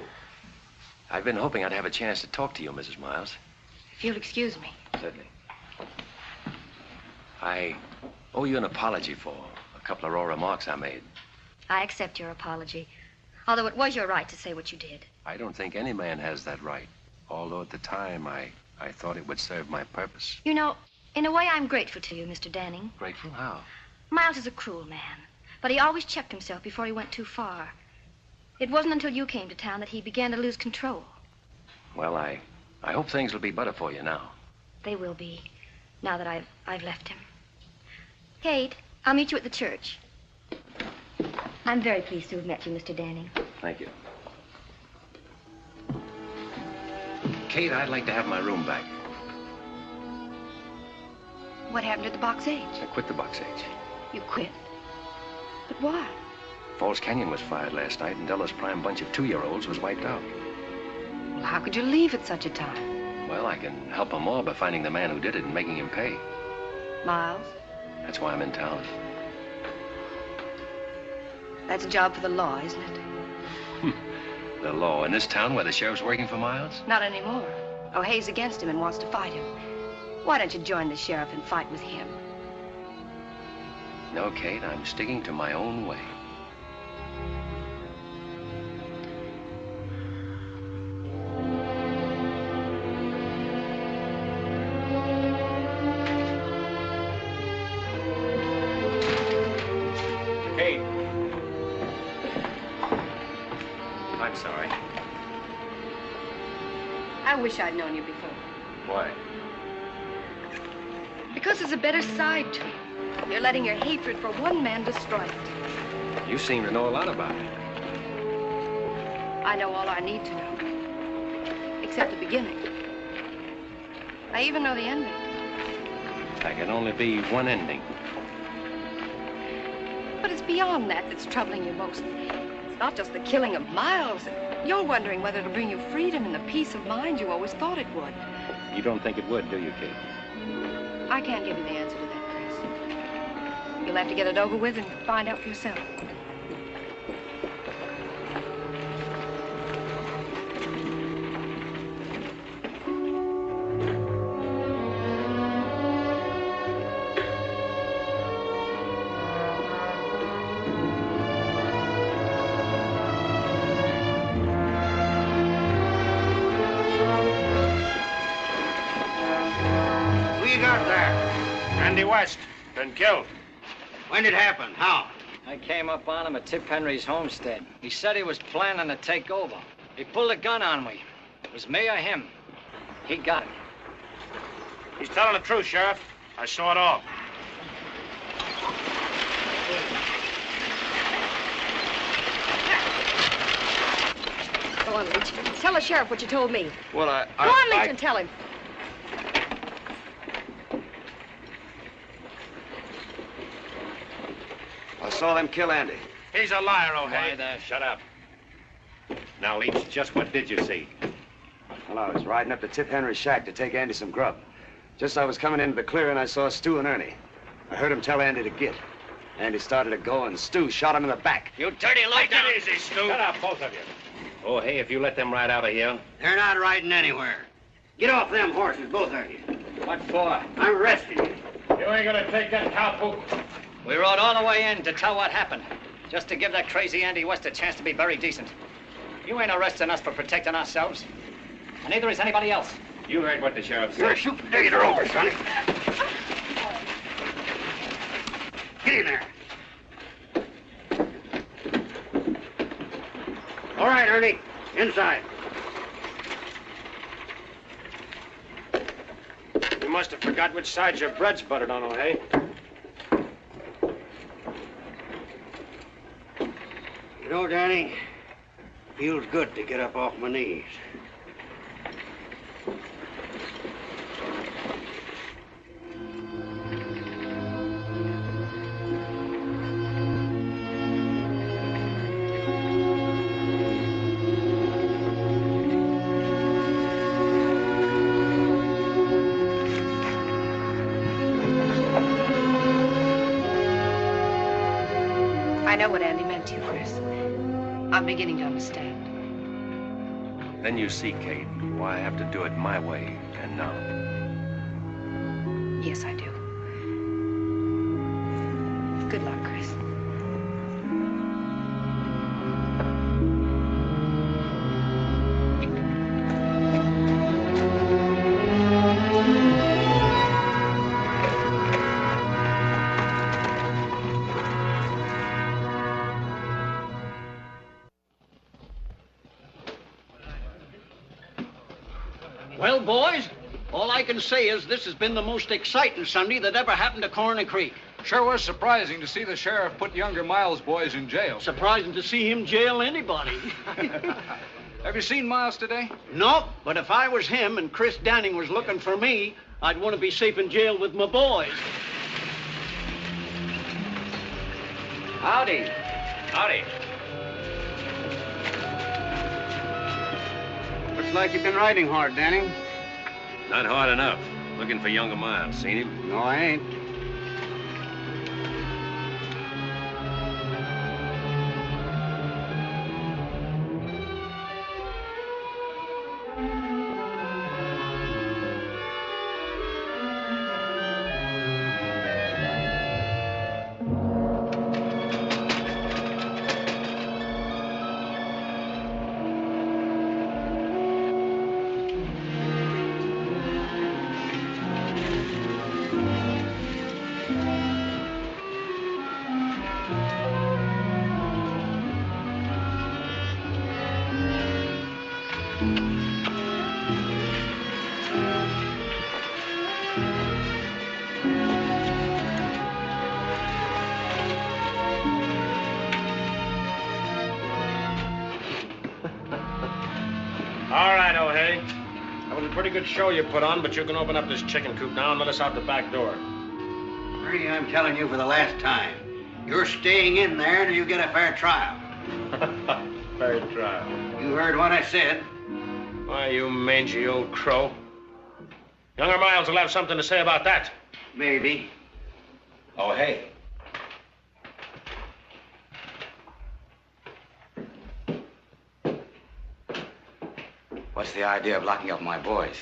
I've been hoping I'd have a chance to talk to you, Mrs. Miles. If you'll excuse me. Certainly. I owe you an apology for a couple of raw remarks I made. I accept your apology, although it was your right to say what you did. I don't think any man has that right, although at the time I thought it would serve my purpose. You know, in a way, I'm grateful to you, Mr. Danning. Grateful? How? Miles is a cruel man, but he always checked himself before he went too far. It wasn't until you came to town that he began to lose control. Well, I hope things will be better for you now. They will be, now that I've left him. Kate, I'll meet you at the church. I'm very pleased to have met you, Mr. Danning. Thank you. Kate, I'd like to have my room back. What happened to the Box H? I quit the Box H. You quit? But why? Falls Canyon was fired last night, and Della's prime bunch of 2-year-olds was wiped out. Well, how could you leave at such a time? Well, I can help them all by finding the man who did it and making him pay. Miles? That's why I'm in town. That's a job for the law, isn't it? The law in this town where the sheriff's working for Miles? Not anymore. O'Hay's against him and wants to fight him. Why don't you join the sheriff and fight with him? No, Kate, I'm sticking to my own way. Kate. I'm sorry. I wish I'd known you before. Why? Because there's a better side to you. You're letting your hatred for one man destroy it. You seem to know a lot about it. I know all I need to know. Except the beginning. I even know the ending. There can only be one ending. But it's beyond that that's troubling you most. It's not just the killing of Miles. You're wondering whether it'll bring you freedom and the peace of mind you always thought it would. You don't think it would, do you, Kate? I can't give you the answer to that, Chris. You'll have to get it over with and find out for yourself. West, been killed. When did it happen? How? I came up on him at Tip Henry's homestead. He said he was planning to take over. He pulled a gun on me. It was me or him. He got him. He's telling the truth, Sheriff. I saw it all. Go on, Leach. Tell the sheriff what you told me. Well, Go on, Leach, and tell him. I saw them kill Andy. He's a liar, O'Hay. Why, there. Shut up. Now, Leach, just what did you see? Well, I was riding up to Tip Henry's shack to take Andy some grub. Just as I was coming into the clearing, I saw Stu and Ernie. I heard him tell Andy to get. Andy started to go, and Stu shot him in the back. You dirty low down. Take it easy, Stu. Shut up, both of you. O'Hay, if you let them ride out of here. They're not riding anywhere. Get off them horses, both of you. What for? I'm arresting you. You ain't gonna take that cowpoke. We rode all the way in to tell what happened. Just to give that crazy Andy West a chance to be very decent. You ain't arresting us for protecting ourselves. And neither is anybody else. You heard what the sheriff said. You're a shooting digger over, Sonny. Get in there. All right, Ernie. Inside. You must have forgot which side your bread's buttered on, O'Hay. You know, Danny, feels good to get up off my knees. I know what Andy meant to you, Chris. I'm beginning to understand. Then you see, Kate, why I have to do it my way and now. Yes, I do. Good luck, Chris. Well, boys, all I can say is this has been the most exciting Sunday that ever happened to Corner Creek. Sure was surprising to see the sheriff put younger Miles' boys in jail. Surprising to see him jail anybody. Have you seen Miles today? Nope, but if I was him and Chris Danning was looking for me, I'd want to be safe in jail with my boys. Howdy. Howdy. Looks like you've been riding hard, Danning. Not hard enough. Looking for younger Miles. Seen him? No, I ain't. All right, O'Hay. That was a pretty good show you put on, but you can open up this chicken coop now and let us out the back door. Ernie, I'm telling you for the last time. You're staying in there until you get a fair trial. Fair trial. You heard what I said. Why, you mangy old crow. Younger Miles will have something to say about that. Maybe. O'Hay. What's the idea of locking up my boys?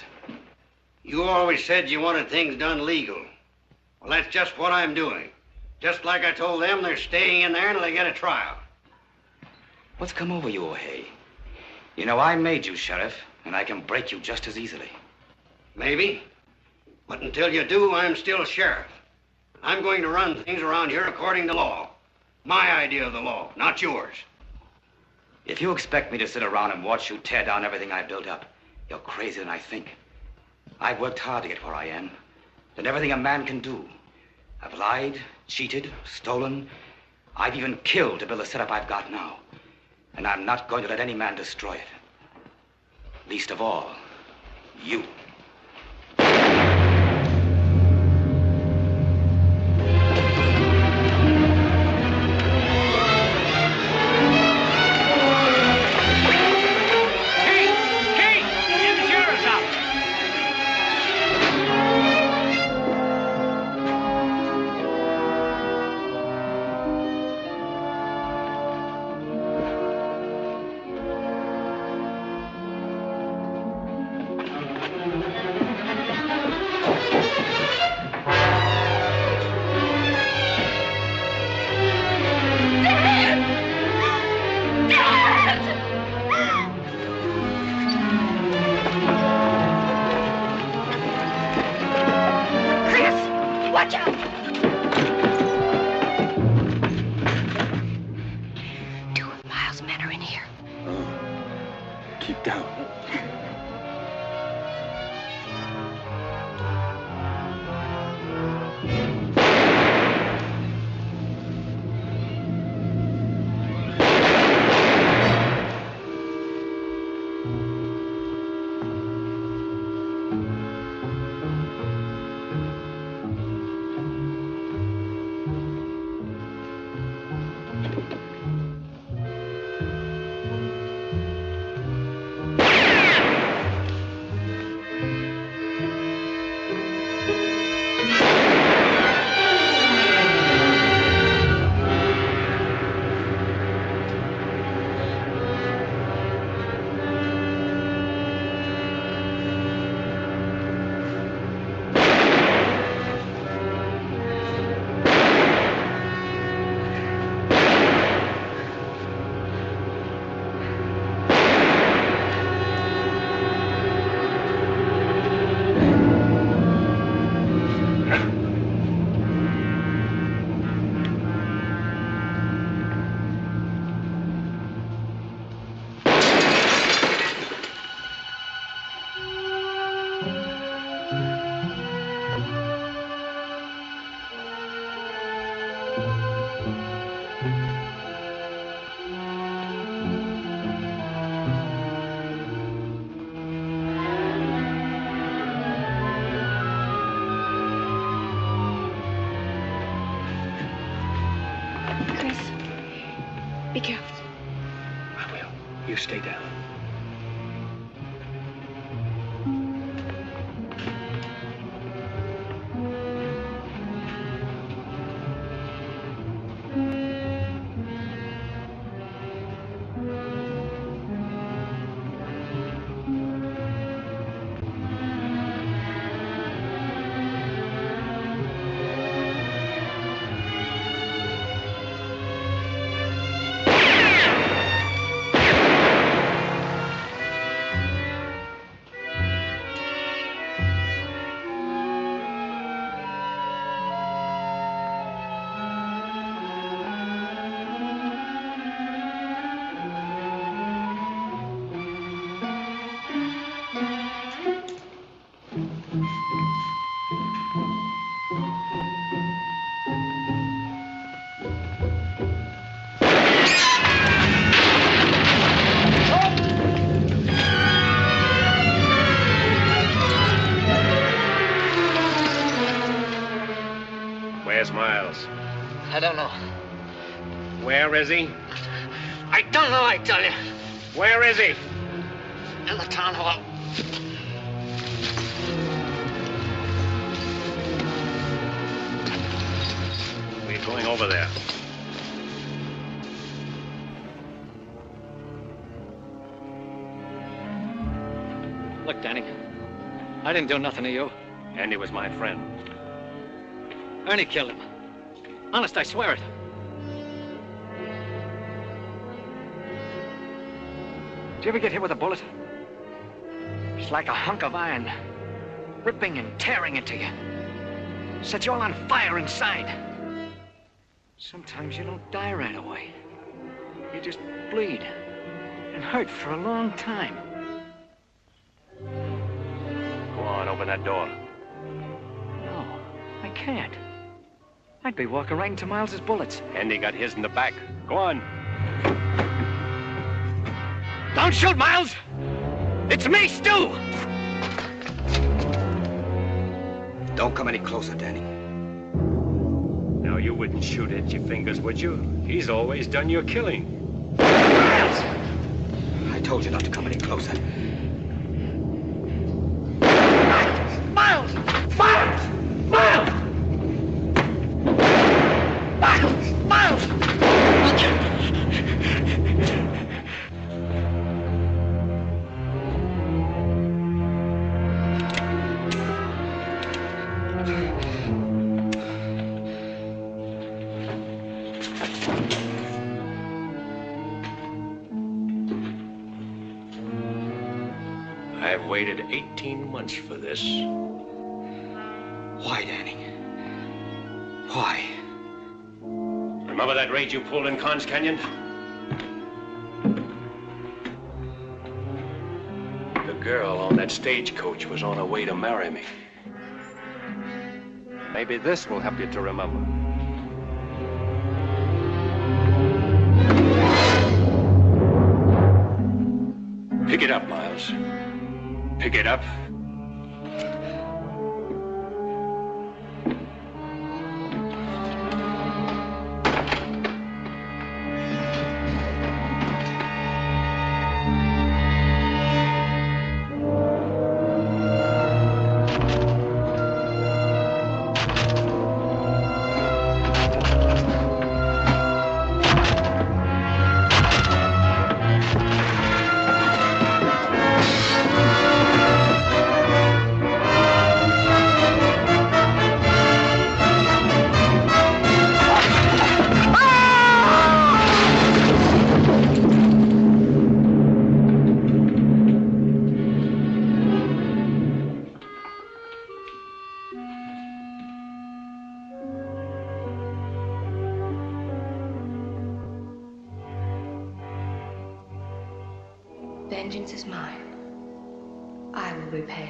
You always said you wanted things done legal. Well, that's just what I'm doing. Just like I told them, they're staying in there until they get a trial. What's come over you, O'Hay? You know, I made you sheriff, and I can break you just as easily. Maybe. But until you do, I'm still sheriff. I'm going to run things around here according to law. My idea of the law, not yours. If you expect me to sit around and watch you tear down everything I built up, you're crazier than I think. I've worked hard to get where I am. Done everything a man can do. I've lied, cheated, stolen. I've even killed to build the setup I've got now. And I'm not going to let any man destroy it. Least of all, you. Keep down. Be careful. I will. You stay down. Where's Miles? I don't know. Where is he? I don't know, I tell you. Where is he? In the town hall. We're going over there. Look, Danny, I didn't do nothing to you. Andy was my friend. Ernie killed him. Honest, I swear it. Did you ever get hit with a bullet? It's like a hunk of iron, ripping and tearing into you. Set you all on fire inside. Sometimes you don't die right away. You just bleed and hurt for a long time. Go on, open that door. No, I can't. I'd be walking right into Miles's bullets. Andy got his in the back. Go on. Don't shoot, Miles! It's me, Stu! Don't come any closer, Danny. Now, you wouldn't shoot at your fingers, would you? He's always done your killing. Miles! I told you not to come any closer. Miles! Miles! Miles! Miles! Miles! I've waited 18 months for this. Why, Danny? Why? Remember that raid you pulled in Carnes Canyon? girl on that stagecoach was on her way to marry me. Maybe this will help you to remember. Pick it up, Miles. Pick it up. Vengeance is mine. I will repay.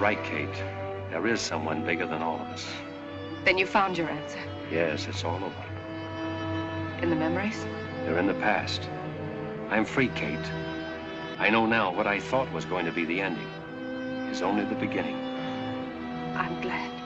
Right, Kate. There is someone bigger than all of us. Then you found your answer. Yes, it's all over. In the memories? They're in the past. I'm free, Kate. I know now what I thought was going to be the ending is only the beginning. I'm glad.